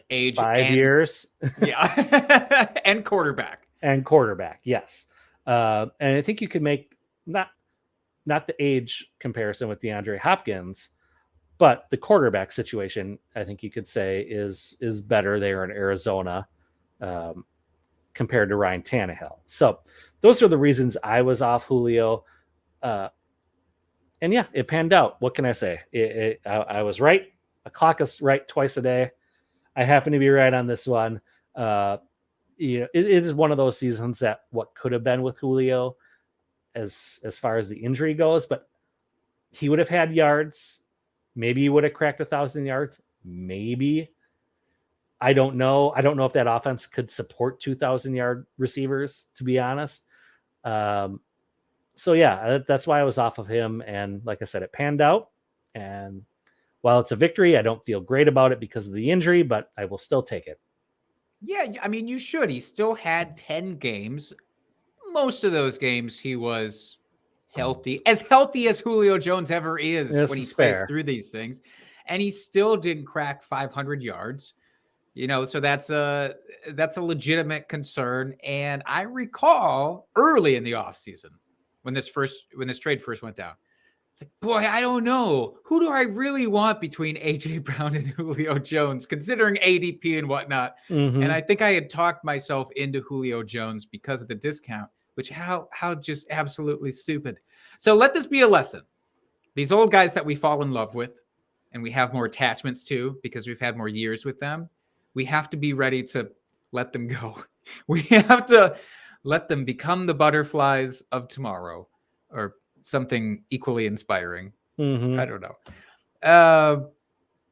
Age 5 years. Yeah. And quarterback. Yes. And I think you could make not the age comparison with DeAndre Hopkins, but the quarterback situation, I think you could say is better there in Arizona compared to Ryan Tannehill. So those are the reasons I was off Julio. And yeah, it panned out. What can I say? I was right. A clock is right twice a day. I happen to be right on this one. It is one of those seasons that what could have been with Julio as far as the injury goes, but he would have had yards. Maybe he would have cracked 1,000 yards. Maybe. I don't know. I don't know if that offense could support 2,000-yard receivers, to be honest. So yeah, that's why I was off of him. And like I said, it panned out. And while it's a victory, I don't feel great about it because of the injury, but I will still take it. Yeah, I mean, you should. He still had 10 games. Most of those games, he was healthy as Julio Jones ever is when he's faced through these things. And he still didn't crack 500 yards. So that's a legitimate concern. And I recall early in the offseason when this trade first went down, it's like, boy, I don't know. Who do I really want between A.J. Brown and Julio Jones, considering ADP and whatnot? Mm-hmm. And I think I had talked myself into Julio Jones because of the discount, which how just absolutely stupid. So let this be a lesson. These old guys that we fall in love with and we have more attachments to because we've had more years with them, we have to be ready to let them go. We have to let them become the butterflies of tomorrow or something equally inspiring. Mm-hmm. I don't know.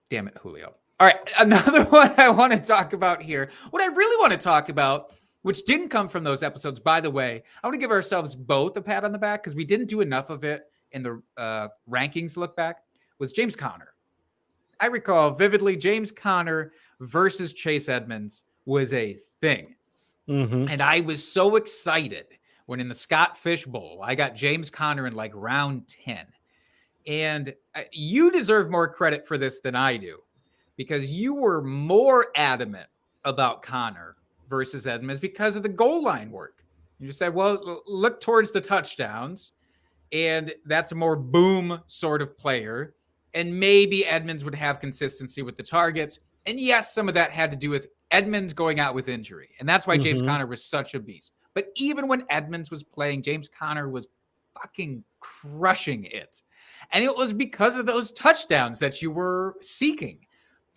Damn it, Julio. All right, another one I want to talk about here. What I really want to talk about, which didn't come from those episodes, by the way, I want to give ourselves both a pat on the back because we didn't do enough of it in the rankings look back, was James Conner. I recall vividly James Conner versus Chase Edmonds was a thing. Mm-hmm. And I was so excited when in the Scott Fish Bowl, I got James Conner in like round 10. And you deserve more credit for this than I do because you were more adamant about Conner versus Edmonds because of the goal line work. You just said, well, look towards the touchdowns. And that's a more boom sort of player. And maybe Edmonds would have consistency with the targets. And yes, some of that had to do with Edmonds going out with injury. And that's why James Conner was such a beast. But even when Edmonds was playing, James Conner was fucking crushing it. And it was because of those touchdowns that you were seeking.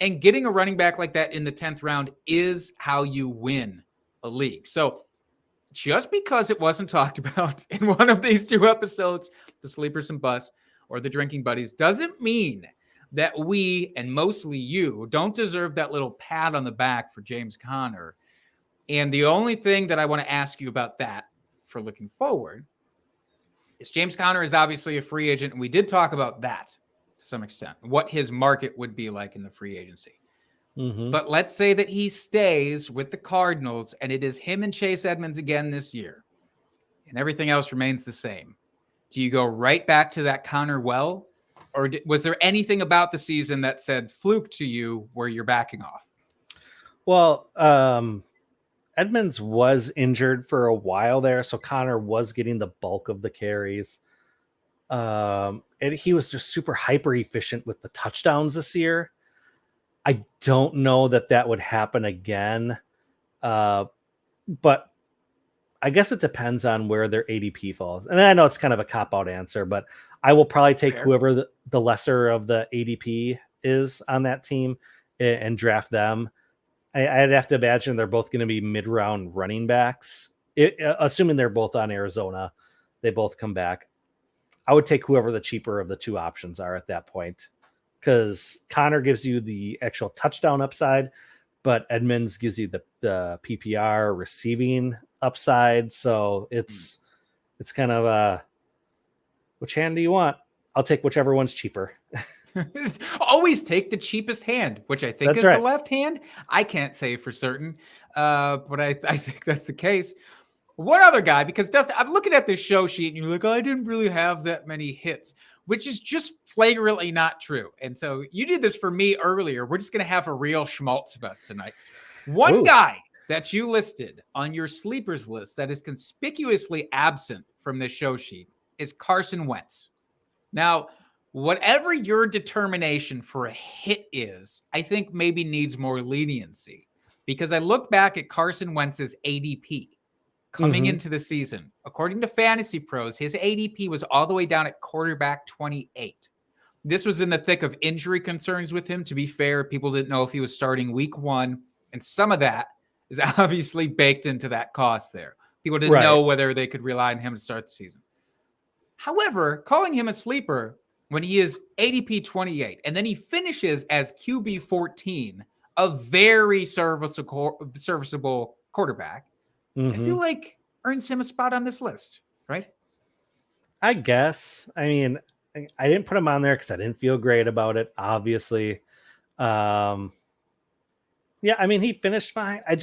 And getting a running back like that in the 10th round is how you win a league. So just because it wasn't talked about in one of these two episodes, the Sleepers and Busts or the Drinking Buddies, doesn't mean that we, and mostly you, don't deserve that little pat on the back for James Conner. And the only thing that I want to ask you about that for looking forward is James Conner is obviously a free agent, and we did talk about that to some extent, what his market would be like in the free agency. Mm-hmm. But let's say that he stays with the Cardinals, and it is him and Chase Edmonds again this year, and everything else remains the same. Do you go right back to that Conner well, or was there anything about the season that said fluke to you where you're backing off? Well, Edmonds was injured for a while there, so Conner was getting the bulk of the carries. And he was just super hyper efficient with the touchdowns this year. I don't know that would happen again, but I guess it depends on where their ADP falls. And I know it's kind of a cop-out answer, but I will probably take whoever the lesser of the ADP is on that team and draft them. I'd have to imagine they're both going to be mid-round running backs. Assuming they're both on Arizona, they both come back. I would take whoever the cheaper of the two options are at that point, because Conner gives you the actual touchdown upside, but Edmonds gives you the PPR receiving upside. So it's kind of which hand do you want? I'll take whichever one's cheaper. Always take the cheapest hand, which I think is the left hand. I can't say for certain, but I think that's the case. One other guy, because Dustin, I'm looking at this show sheet and you're like, oh, I didn't really have that many hits, which is just flagrantly not true. And so you did this for me earlier. We're just going to have a real schmaltz fest tonight. One guy that you listed on your sleepers list that is conspicuously absent from this show sheet is Carson Wentz. Now, whatever your determination for a hit is, I think maybe needs more leniency, because I look back at Carson Wentz's ADP coming into the season. According to Fantasy Pros, his ADP was all the way down at quarterback 28. This was in the thick of injury concerns with him. To be fair, people didn't know if he was starting week 1, and some of that is obviously baked into that cost there. People didn't know whether they could rely on him to start the season. However, calling him a sleeper when he is ADP 28, and then he finishes as QB 14, a very serviceable quarterback, I feel like earns him a spot on this list, right? I guess. I mean, I didn't put him on there because I didn't feel great about it, obviously. Yeah, I mean, he finished fine. I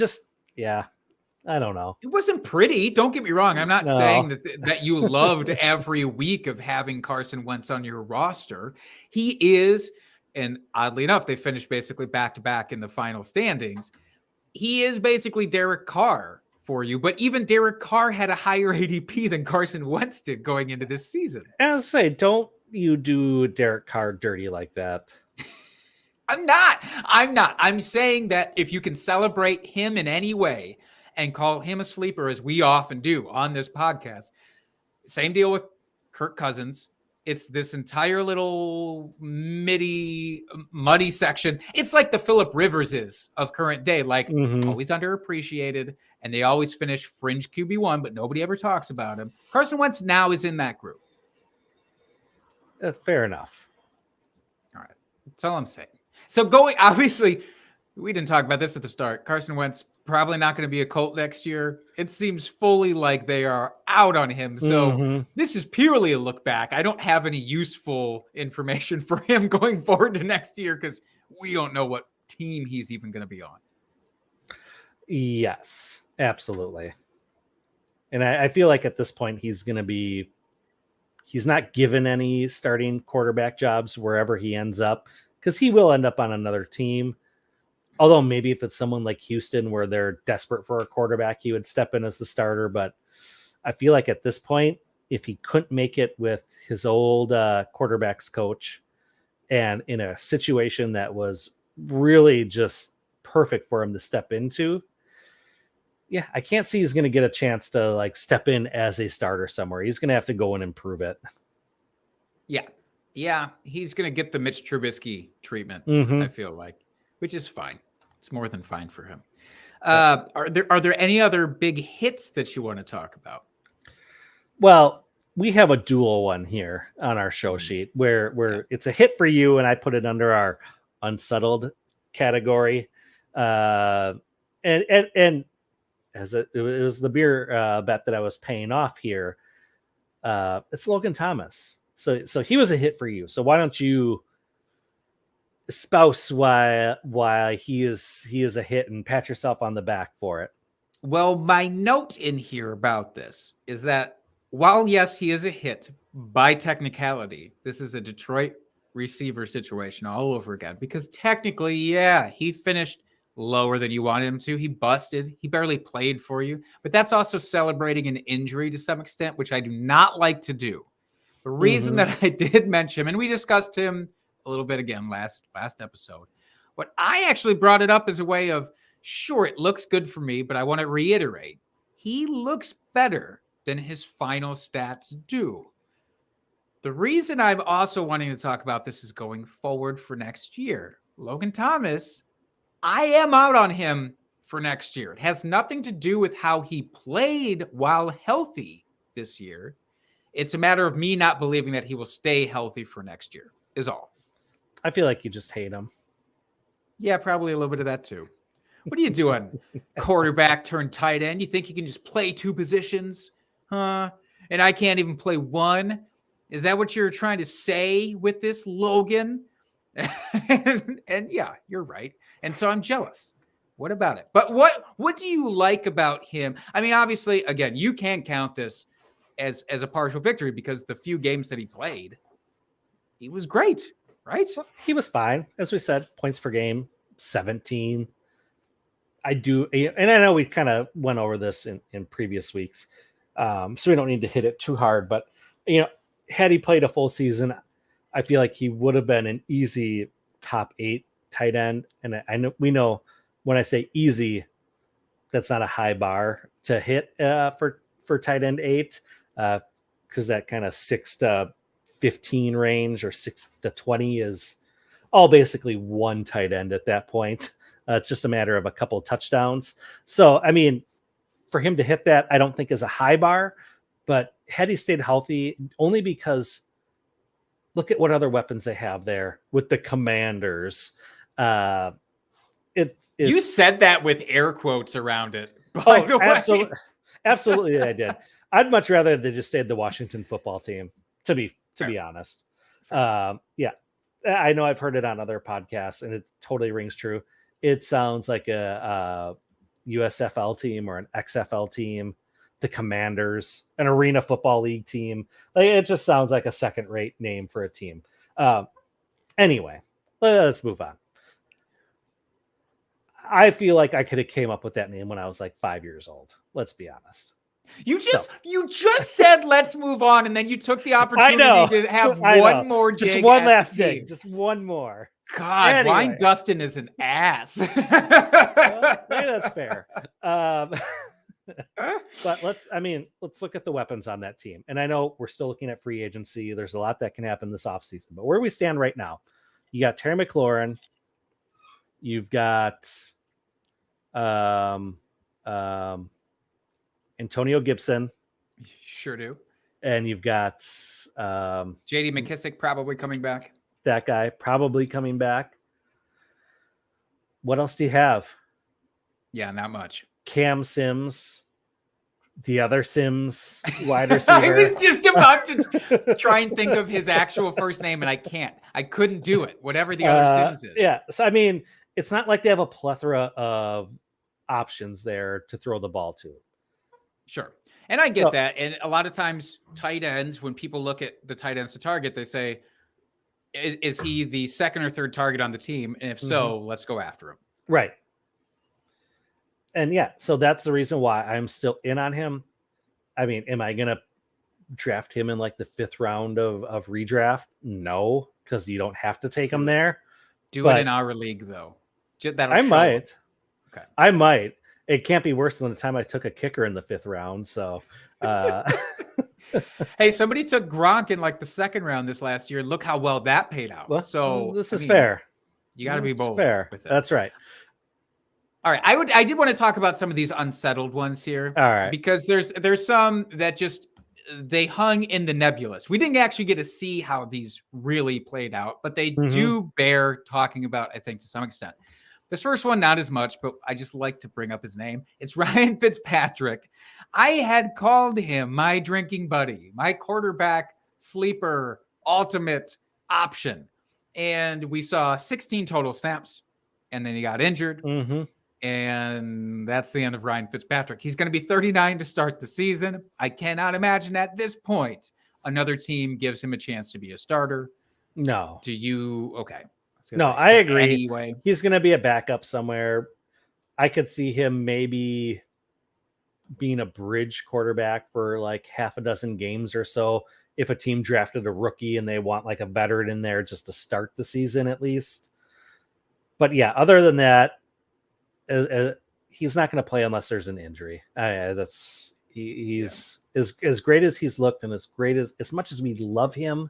don't know. It wasn't pretty. Don't get me wrong. I'm not saying that you loved every week of having Carson Wentz on your roster. He is, and oddly enough, they finished basically back-to-back in the final standings. He is basically Derek Carr for you, but even Derek Carr had a higher ADP than Carson Wentz did going into this season. And I say, don't you do Derek Carr dirty like that. I'm not. I'm saying that if you can celebrate him in any way and call him a sleeper, as we often do on this podcast, same deal with Kirk Cousins. It's this entire little muddy section. It's like the Phillip Rivers is of current day, like always underappreciated, and they always finish fringe QB1, but nobody ever talks about him. Carson Wentz now is in that group. Fair enough. All right. That's all I'm saying. So obviously, we didn't talk about this at the start. Carson Wentz probably not going to be a Colt next year. It seems fully like they are out on him. So this is purely a look back. I don't have any useful information for him going forward to next year because we don't know what team he's even going to be on. Yes, absolutely. And I feel like at this point, he's not given any starting quarterback jobs wherever he ends up, because he will end up on another team. Although maybe if it's someone like Houston where they're desperate for a quarterback, he would step in as the starter. But I feel like at this point, if he couldn't make it with his old quarterbacks coach and in a situation that was really just perfect for him to step into, yeah, I can't see he's going to get a chance to like step in as a starter somewhere. He's going to have to go and improve it. Yeah. He's going to get the Mitch Trubisky treatment, I feel like. Which is fine. It's more than fine for him. Are there any other big hits that you want to talk about? Well, we have a dual one here on our show sheet where it's a hit for you, and I put it under our unsettled category. And as it was the beer bet that I was paying off here. It's Logan Thomas. So he was a hit for you. So why don't you espouse why he is a hit and pat yourself on the back for it? Well, my note in here about this is that while yes, he is a hit by technicality, this is a Detroit receiver situation all over again, because technically, yeah, he finished lower than you wanted him to. He busted. He barely played for you, but that's also celebrating an injury to some extent, which I do not like to do. The reason that I did mention him, and we discussed him a little bit again last episode, but I actually brought it up as a way of, sure, it looks good for me, but I want to reiterate, he looks better than his final stats do. The reason I'm also wanting to talk about this is going forward for next year. Logan Thomas, I am out on him for next year. It has nothing to do with how he played while healthy this year. It's a matter of me not believing that he will stay healthy for next year, is all. I feel like you just hate him. Yeah, probably a little bit of that too. What are you doing? Quarterback turned tight end? You think you can just play two positions? Huh? And I can't even play one? Is that what you're trying to say with this, Logan? and yeah, you're right. And so I'm jealous. What about it? But what do you like about him? I mean, obviously, again, you can count this as a partial victory because the few games that he played, he was great, right? He was fine. As we said, points per game, 17. I do, and I know we kind of went over this in previous weeks, so we don't need to hit it too hard. But had he played a full season, I feel like he would have been an easy top 8 tight end. And we know when I say easy, that's not a high bar to hit for tight end 8, because that kind of 6 to 15 range or 6 to 20 is all basically one tight end at that point. It's just a matter of a couple of touchdowns. So, I mean, for him to hit that, I don't think is a high bar, but had he stayed healthy, only because look at what other weapons they have there with the Commanders. You said that with air quotes around it. By the way. Absolutely, I did. I'd much rather they just stayed the Washington football team, to be honest. Yeah, I know I've heard it on other podcasts, and it totally rings true. It sounds like a USFL team or an XFL team, the Commanders, an Arena Football League team. Like, it just sounds like a second-rate name for a team. Anyway, let's move on. I feel like I could have came up with that name when I was like 5 years old. Let's be honest. You just said let's move on, and then you took the opportunity to have one more dig. Just one last dig. Just one more. God, anyway. Ryan Dustin is an ass. Well, maybe that's fair. But let's look at the weapons on that team. And I know we're still looking at free agency. There's a lot that can happen this offseason. But where we stand right now, you got Terry McLaurin. You've got Antonio Gibson. Sure do. And you've got JD McKissick probably coming back. That guy probably coming back. What else do you have? Yeah, not much. Cam Sims, the other Sims wide receiver. I was just about to try and think of his actual first name, and I can't. I couldn't do it. Whatever the other Sims is. Yeah. So it's not like they have a plethora of options there to throw the ball to. Sure. And I get that. And a lot of times tight ends, when people look at the tight ends to target, they say, is he the second or third target on the team? And if so, let's go after him. Right. And yeah, so that's the reason why I'm still in on him. Am I going to draft him in like the 5th round of redraft? No, because you don't have to take him there. Do it in our league, though. I might. Okay. I might. It can't be worse than the time I took a kicker in the 5th round. So, hey, somebody took Gronk in like the 2nd round this last year. Look how well that paid out. Well, so this is fair. You got to be bold. Fair. With it. That's right. All right. I did want to talk about some of these unsettled ones here. All right. Because there's some that just they hung in the nebulous. We didn't actually get to see how these really played out, but they do bear talking about, I think, to some extent. This first one, not as much, but I just like to bring up his name. It's Ryan Fitzpatrick. I had called him my drinking buddy, my quarterback sleeper ultimate option. And we saw 16 total snaps, and then he got injured. And that's the end of Ryan Fitzpatrick. He's going to be 39 to start the season. I cannot imagine at this point another team gives him a chance to be a starter. No. Do you? Okay. No, I agree. Anyway, he's going to be a backup somewhere. I could see him maybe being a bridge quarterback for like half a dozen games or so. If a team drafted a rookie and they want like a veteran in there just to start the season at least. But yeah, other than that, he's not going to play unless there's an injury. He's as great as he's looked, and as much as we love him,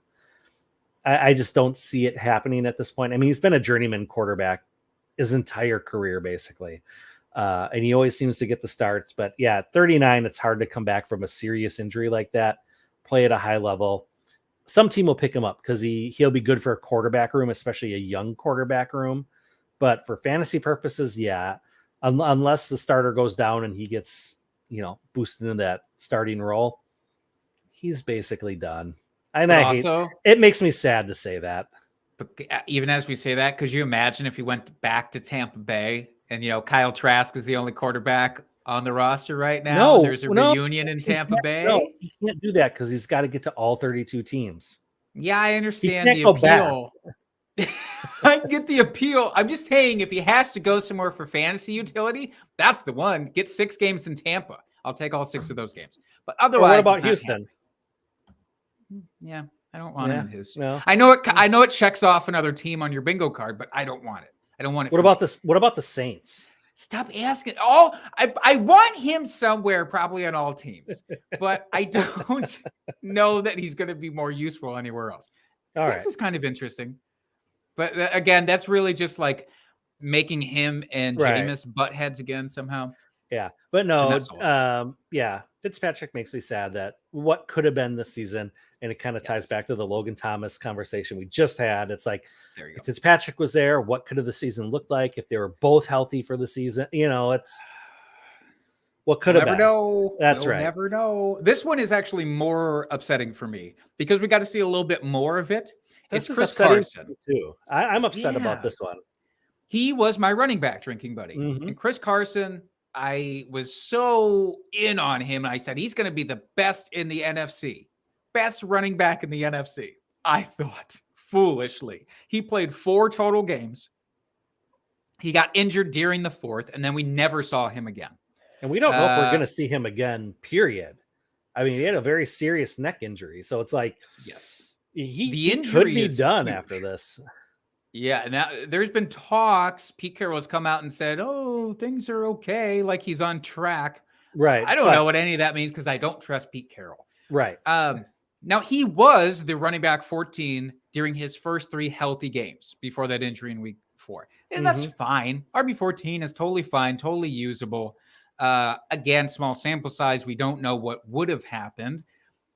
I just don't see it happening at this point. He's been a journeyman quarterback his entire career, basically. And he always seems to get the starts. But yeah, at 39, it's hard to come back from a serious injury like that, play at a high level. Some team will pick him up because he'll be good for a quarterback room, especially a young quarterback room. But for fantasy purposes, yeah, unless the starter goes down and he gets, boosted into that starting role, he's basically done. And it makes me sad to say that. But even as we say that, could you imagine if he went back to Tampa Bay and, Kyle Trask is the only quarterback on the roster right now? No, there's a reunion in Tampa Bay. No, he can't do that because he's got to get to all 32 teams. Yeah, I understand the appeal. I get the appeal. I'm just saying if he has to go somewhere for fantasy utility, that's the one. Get 6 games in Tampa. I'll take all 6 of those games. But otherwise, what about Houston? Yeah, I don't want him in his. No. I know it checks off another team on your bingo card, but I don't want it. I don't want it. What about this? What about the Saints? Stop asking. I want him somewhere, probably on all teams, but I don't know that he's going to be more useful anywhere else. Saints is kind of interesting, but again, that's really just like making him and Jameis butt heads again somehow. Yeah, but no, Fitzpatrick makes me sad that what could have been this season, and it kind of ties back to the Logan Thomas conversation we just had. It's like, if Fitzpatrick was there, what could have the season looked like if they were both healthy for the season? It's what could have been. Know. That's we'll right. Never know. This one is actually more upsetting for me because we got to see a little bit more of it. This It's is Chris upsetting Carson. too. I'm upset about Yeah. this one. He was my running back drinking buddy. Mhm. And Chris Carson, I was so in on him. I said, he's going to be the best in the NFC. Best running back in the NFC. I thought, foolishly. He played 4 total games. He got injured during the 4th, and then we never saw him again. And we don't know if we're going to see him again, period. I mean, he had a very serious neck injury. So it's like, yes, he could be done after this. Yeah, now there's been talks. Pete Carroll has come out and said, "Oh, things are okay, like he's on track." Right. I don't know what any of that means because I don't trust Pete Carroll. Right. Now he was the running back 14 during his first 3 healthy games before that injury in week 4, and that's fine. RB14 is totally fine, totally usable. Again, small sample size. We don't know what would have happened.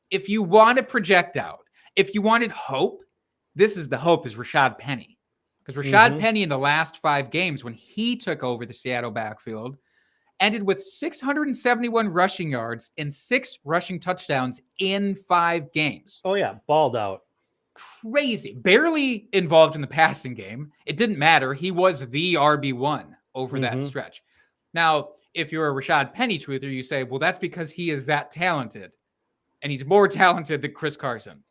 If you want to project out, if you wanted hope, this is the hope is Rashad Penny. Because Rashad Penny in the last 5 games, when he took over the Seattle backfield, ended with 671 rushing yards and 6 rushing touchdowns in 5 games. Oh, yeah. Balled out. Crazy. Barely involved in the passing game. It didn't matter. He was the RB1 over that stretch. Now, if you're a Rashad Penny truther, you say, well, that's because he is that talented. And he's more talented than Chris Carson.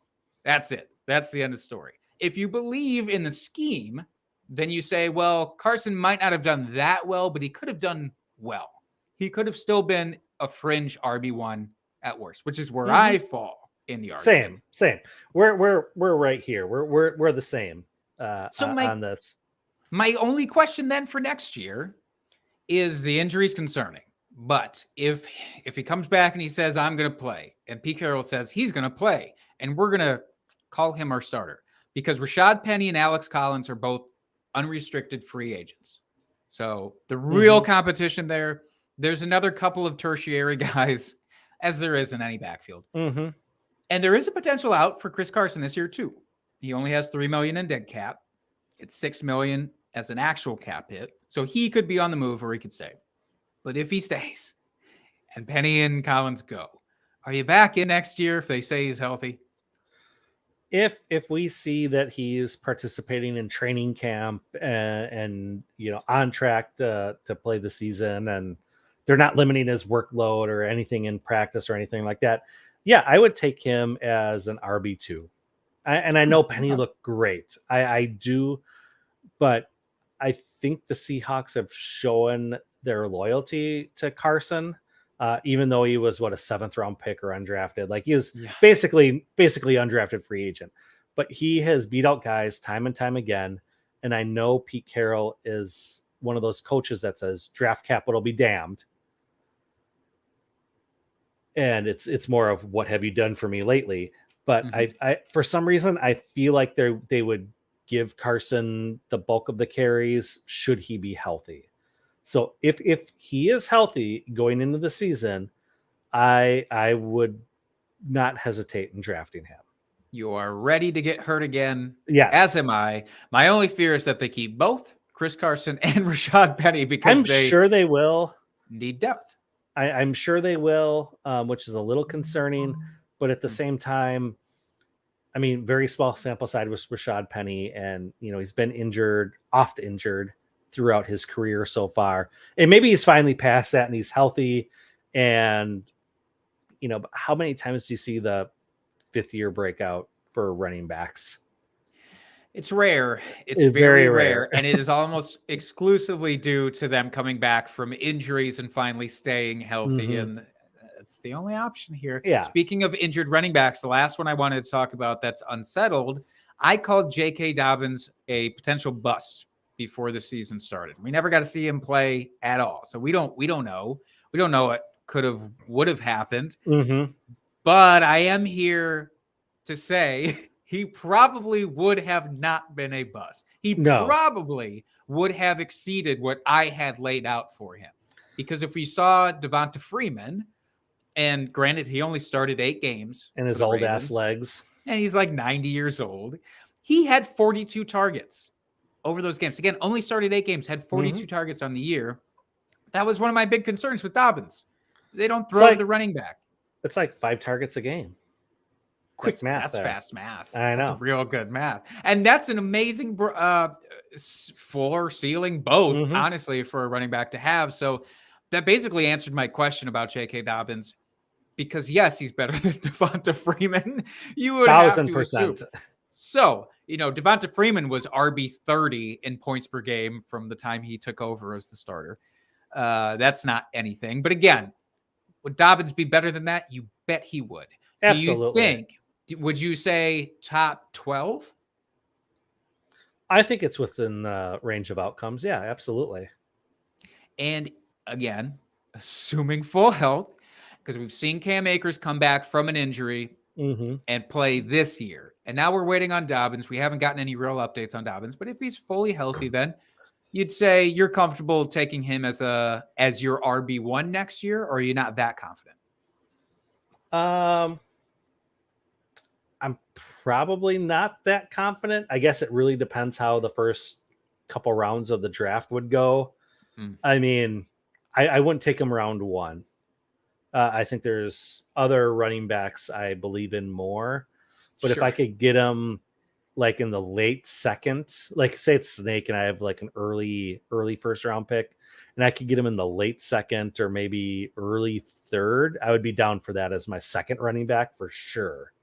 That's it. That's the end of the story. If you believe in the scheme, then you say, well, Carson might not have done that well, but he could have done well. He could have still been a fringe RB1 at worst, which is where I fall in the argument. Same. We're right here. We're the same on this. My only question then for next year is the injuries concerning. But if he comes back and he says, I'm going to play, and Pete Carroll says he's going to play, and we're going to call him our starter, because Rashad Penny and Alex Collins are both unrestricted free agents. So the real competition there's another couple of tertiary guys, as there is in any backfield. And there is a potential out for Chris Carson this year too. He only has $3 million in dead cap. It's $6 million as an actual cap hit. So he could be on the move or he could stay. But if he stays and Penny and Collins go, are you back in next year if they say he's healthy? If we see that he's participating in training camp and on track to play the season, and they're not limiting his workload or anything in practice or anything like that, yeah, I would take him as an RB2. And I know Penny looked great. I do, but I think the Seahawks have shown their loyalty to Carson. Even though he was a 7th round pick or undrafted, like he was basically undrafted free agent, but he has beat out guys time and time again. And I know Pete Carroll is one of those coaches that says draft capital be damned. And it's more of what have you done for me lately? But I for some reason, I feel like they would give Carson the bulk of the carries should he be healthy. So if he is healthy going into the season, I would not hesitate in drafting him. You are ready to get hurt again. Yes. As am I. My only fear is that they keep both Chris Carson and Rashad Penny because I'm sure they will need depth. I'm sure they will, which is a little concerning. But at the same time, I mean, very small sample size with Rashad Penny, and he's been oft injured throughout his career so far, and maybe he's finally past that and he's healthy. And but how many times do you see the 5th year breakout for running backs? It's rare. It's very rare. And it is almost exclusively due to them coming back from injuries and finally staying healthy. And it's the only option here. Yeah. Speaking of injured running backs, the last one I wanted to talk about that's unsettled, I called J.K. Dobbins a potential bust before the season started. We never got to see him play at all. So we don't know. We don't know what would have happened. But I am here to say he probably would have not been a bust. He probably would have exceeded what I had laid out for him. Because if we saw Devonta Freeman, and granted, he only started 8 games. And his old ass legs. And he's like 90 years old. He had 42 targets over those games. Again, only started 8 games, had 42 targets on the year. That was one of my big concerns with Dobbins. They don't throw to the running back. It's like 5 targets a game. Quick math. That's fast math. I know. That's real good math. And that's an amazing floor, ceiling, both, honestly, for a running back to have. So that basically answered my question about J.K. Dobbins. Because, yes, he's better than Devonta Freeman. You would have to assume. So, Devonta Freeman was RB 30 in points per game from the time he took over as the starter. That's not anything. But again, would Dobbins be better than that? You bet he would. Absolutely. Would you say top 12? I think it's within the range of outcomes. Yeah, absolutely. And again, assuming full health, because we've seen Cam Akers come back from an injury and play this year. And now we're waiting on Dobbins. We haven't gotten any real updates on Dobbins, but if he's fully healthy, then you'd say you're comfortable taking him as your RB1 next year, or are you not that confident? I'm probably not that confident. I guess it really depends how the first couple rounds of the draft would go. I mean, I wouldn't take him round 1. I think there's other running backs I believe in more, but if I could get him like in the late second, like say it's Snake and I have like an early first round pick and I could get him in the late second or maybe early third, I would be down for that as my second running back for sure.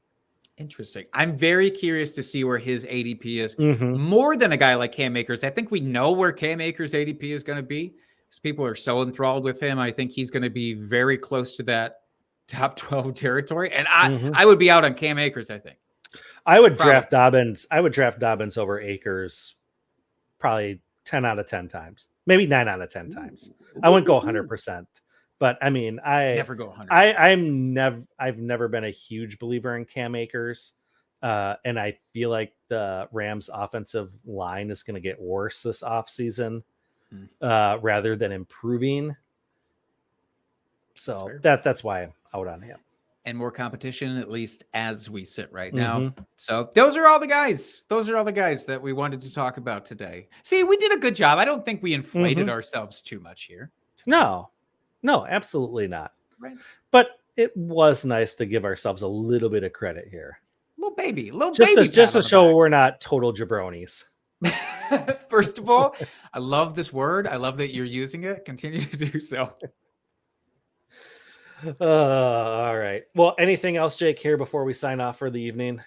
Interesting. I'm very curious to see where his ADP is more than a guy like Cam Akers. I think we know where Cam Akers ADP is going to be. People are so enthralled with him. I think he's going to be very close to that top 12 territory. And I would be out on Cam Akers, I think. I would draft Dobbins. I would draft Dobbins over Akers probably 10 out of 10 times. Maybe 9 out of 10 times. I wouldn't go 100%. But I mean, I never go 100%. I've never been a huge believer in Cam Akers. And I feel like the Rams offensive line is going to get worse this offseason. Rather than improving. So that's why I'm out on him. And more competition, at least as we sit right now. So those are all the guys. Those are all the guys that we wanted to talk about today. See, we did a good job. I don't think we inflated ourselves too much here. No, absolutely not. Right. But it was nice to give ourselves a little bit of credit here. Little baby. Just to show we're not total jabronis. First of all, I love this word. I love that you're using it. Continue to do so. All right. Well, anything else, Jake, here before we sign off for the evening?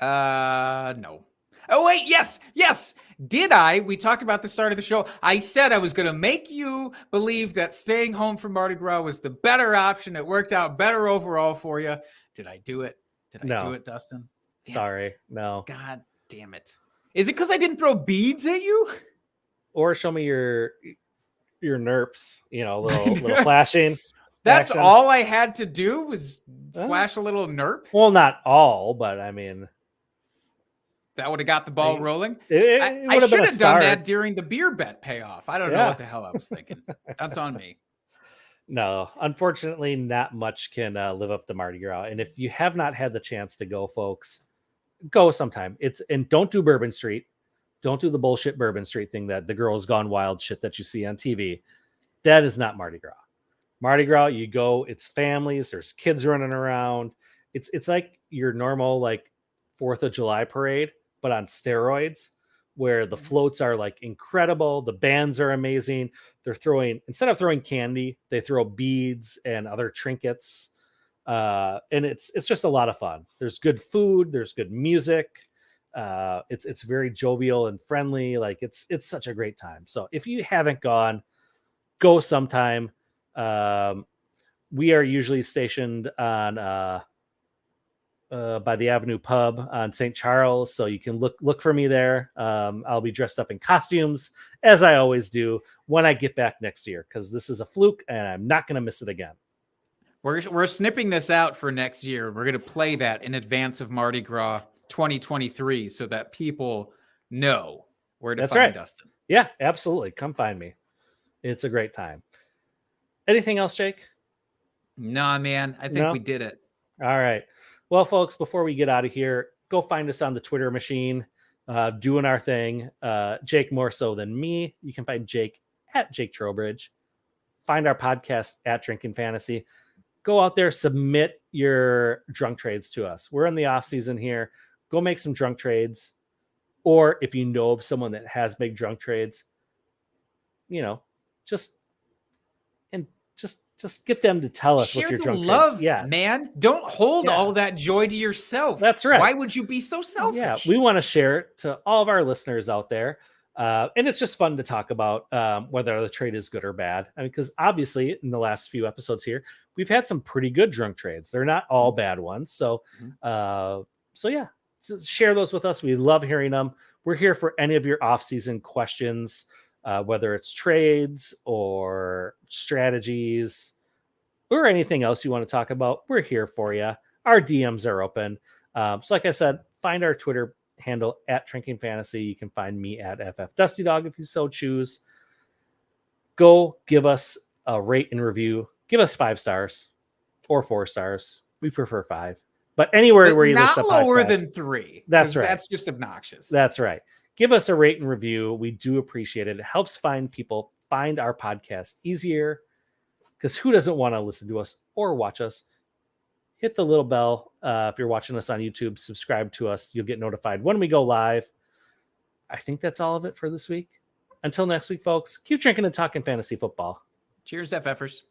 No. Oh, wait. Yes. Did I? We talked about the start of the show. I said I was going to make you believe that staying home from Mardi Gras was the better option. It worked out better overall for you. Did I do it? Did I do it, Dustin? Sorry. No. God damn it. Is it because I didn't throw beads at you? Or show me your nerps, little flashing. That's action. All I had to do was flash a little nerp? Well, not all, but I mean. That would have got the ball rolling. I should have done that during the beer bet payoff. I don't know what the hell I was thinking. That's on me. No, unfortunately, not much can live up to Mardi Gras. And if you have not had the chance to go, folks, go sometime. And don't do Bourbon Street. Don't do the bullshit Bourbon Street thing that the Girls Gone Wild shit that you see on TV. That is not Mardi Gras. Mardi Gras, you go, it's families, there's kids running around. It's like your normal 4th of July parade, but on steroids, where the floats are incredible. The bands are amazing. Instead of throwing candy, they throw beads and other trinkets. And it's just a lot of fun. There's good food. There's good music. It's very jovial and friendly. It's such a great time. So if you haven't gone, go sometime. We are usually stationed on by the Avenue Pub on St. Charles, so you can look for me there. I'll be dressed up in costumes as I always do when I get back next year, because this is a fluke and I'm not going to miss it again. We're snipping this out for next year. We're going to play that in advance of Mardi Gras 2023 so that people know where to find Dustin. Yeah, absolutely. Come find me. It's a great time. Anything else, Jake? Nah, man. I think we did it. All right. Well, folks, before we get out of here, go find us on the Twitter machine, doing our thing. Jake more so than me. You can find Jake at Jake Trowbridge. Find our podcast at Drinking Fantasy. go out there, submit your drunk trades to us. We're in the off season here. Go make some drunk trades. Or if you know of someone that has big drunk trades, just get them to tell us what your drunk trades. Yeah, man. Don't hold all that joy to yourself. That's right. Why would you be so selfish? Yeah, we want to share it to all of our listeners out there. And it's just fun to talk about whether the trade is good or bad. I mean, because obviously in the last few episodes here, we've had some pretty good drunk trades. They're not all bad ones. So, yeah, share those with us. We love hearing them. We're here for any of your off-season questions, whether it's trades or strategies or anything else you want to talk about. We're here for you. Our DMs are open. So like I said, find our Twitter handle at Drinking Fantasy. You can find me at FFDustyDog if you so choose. Go give us a rate and review. Give us 5 stars or 4 stars. We prefer 5. But anywhere where you listen to podcasts, not lower than 3. That's right. That's just obnoxious. That's right. Give us a rate and review. We do appreciate it. It helps people find our podcast easier, because who doesn't want to listen to us or watch us? Hit the little bell. If you're watching us on YouTube, subscribe to us. You'll get notified when we go live. I think that's all of it for this week. Until next week, folks, keep drinking and talking fantasy football. Cheers, FFers.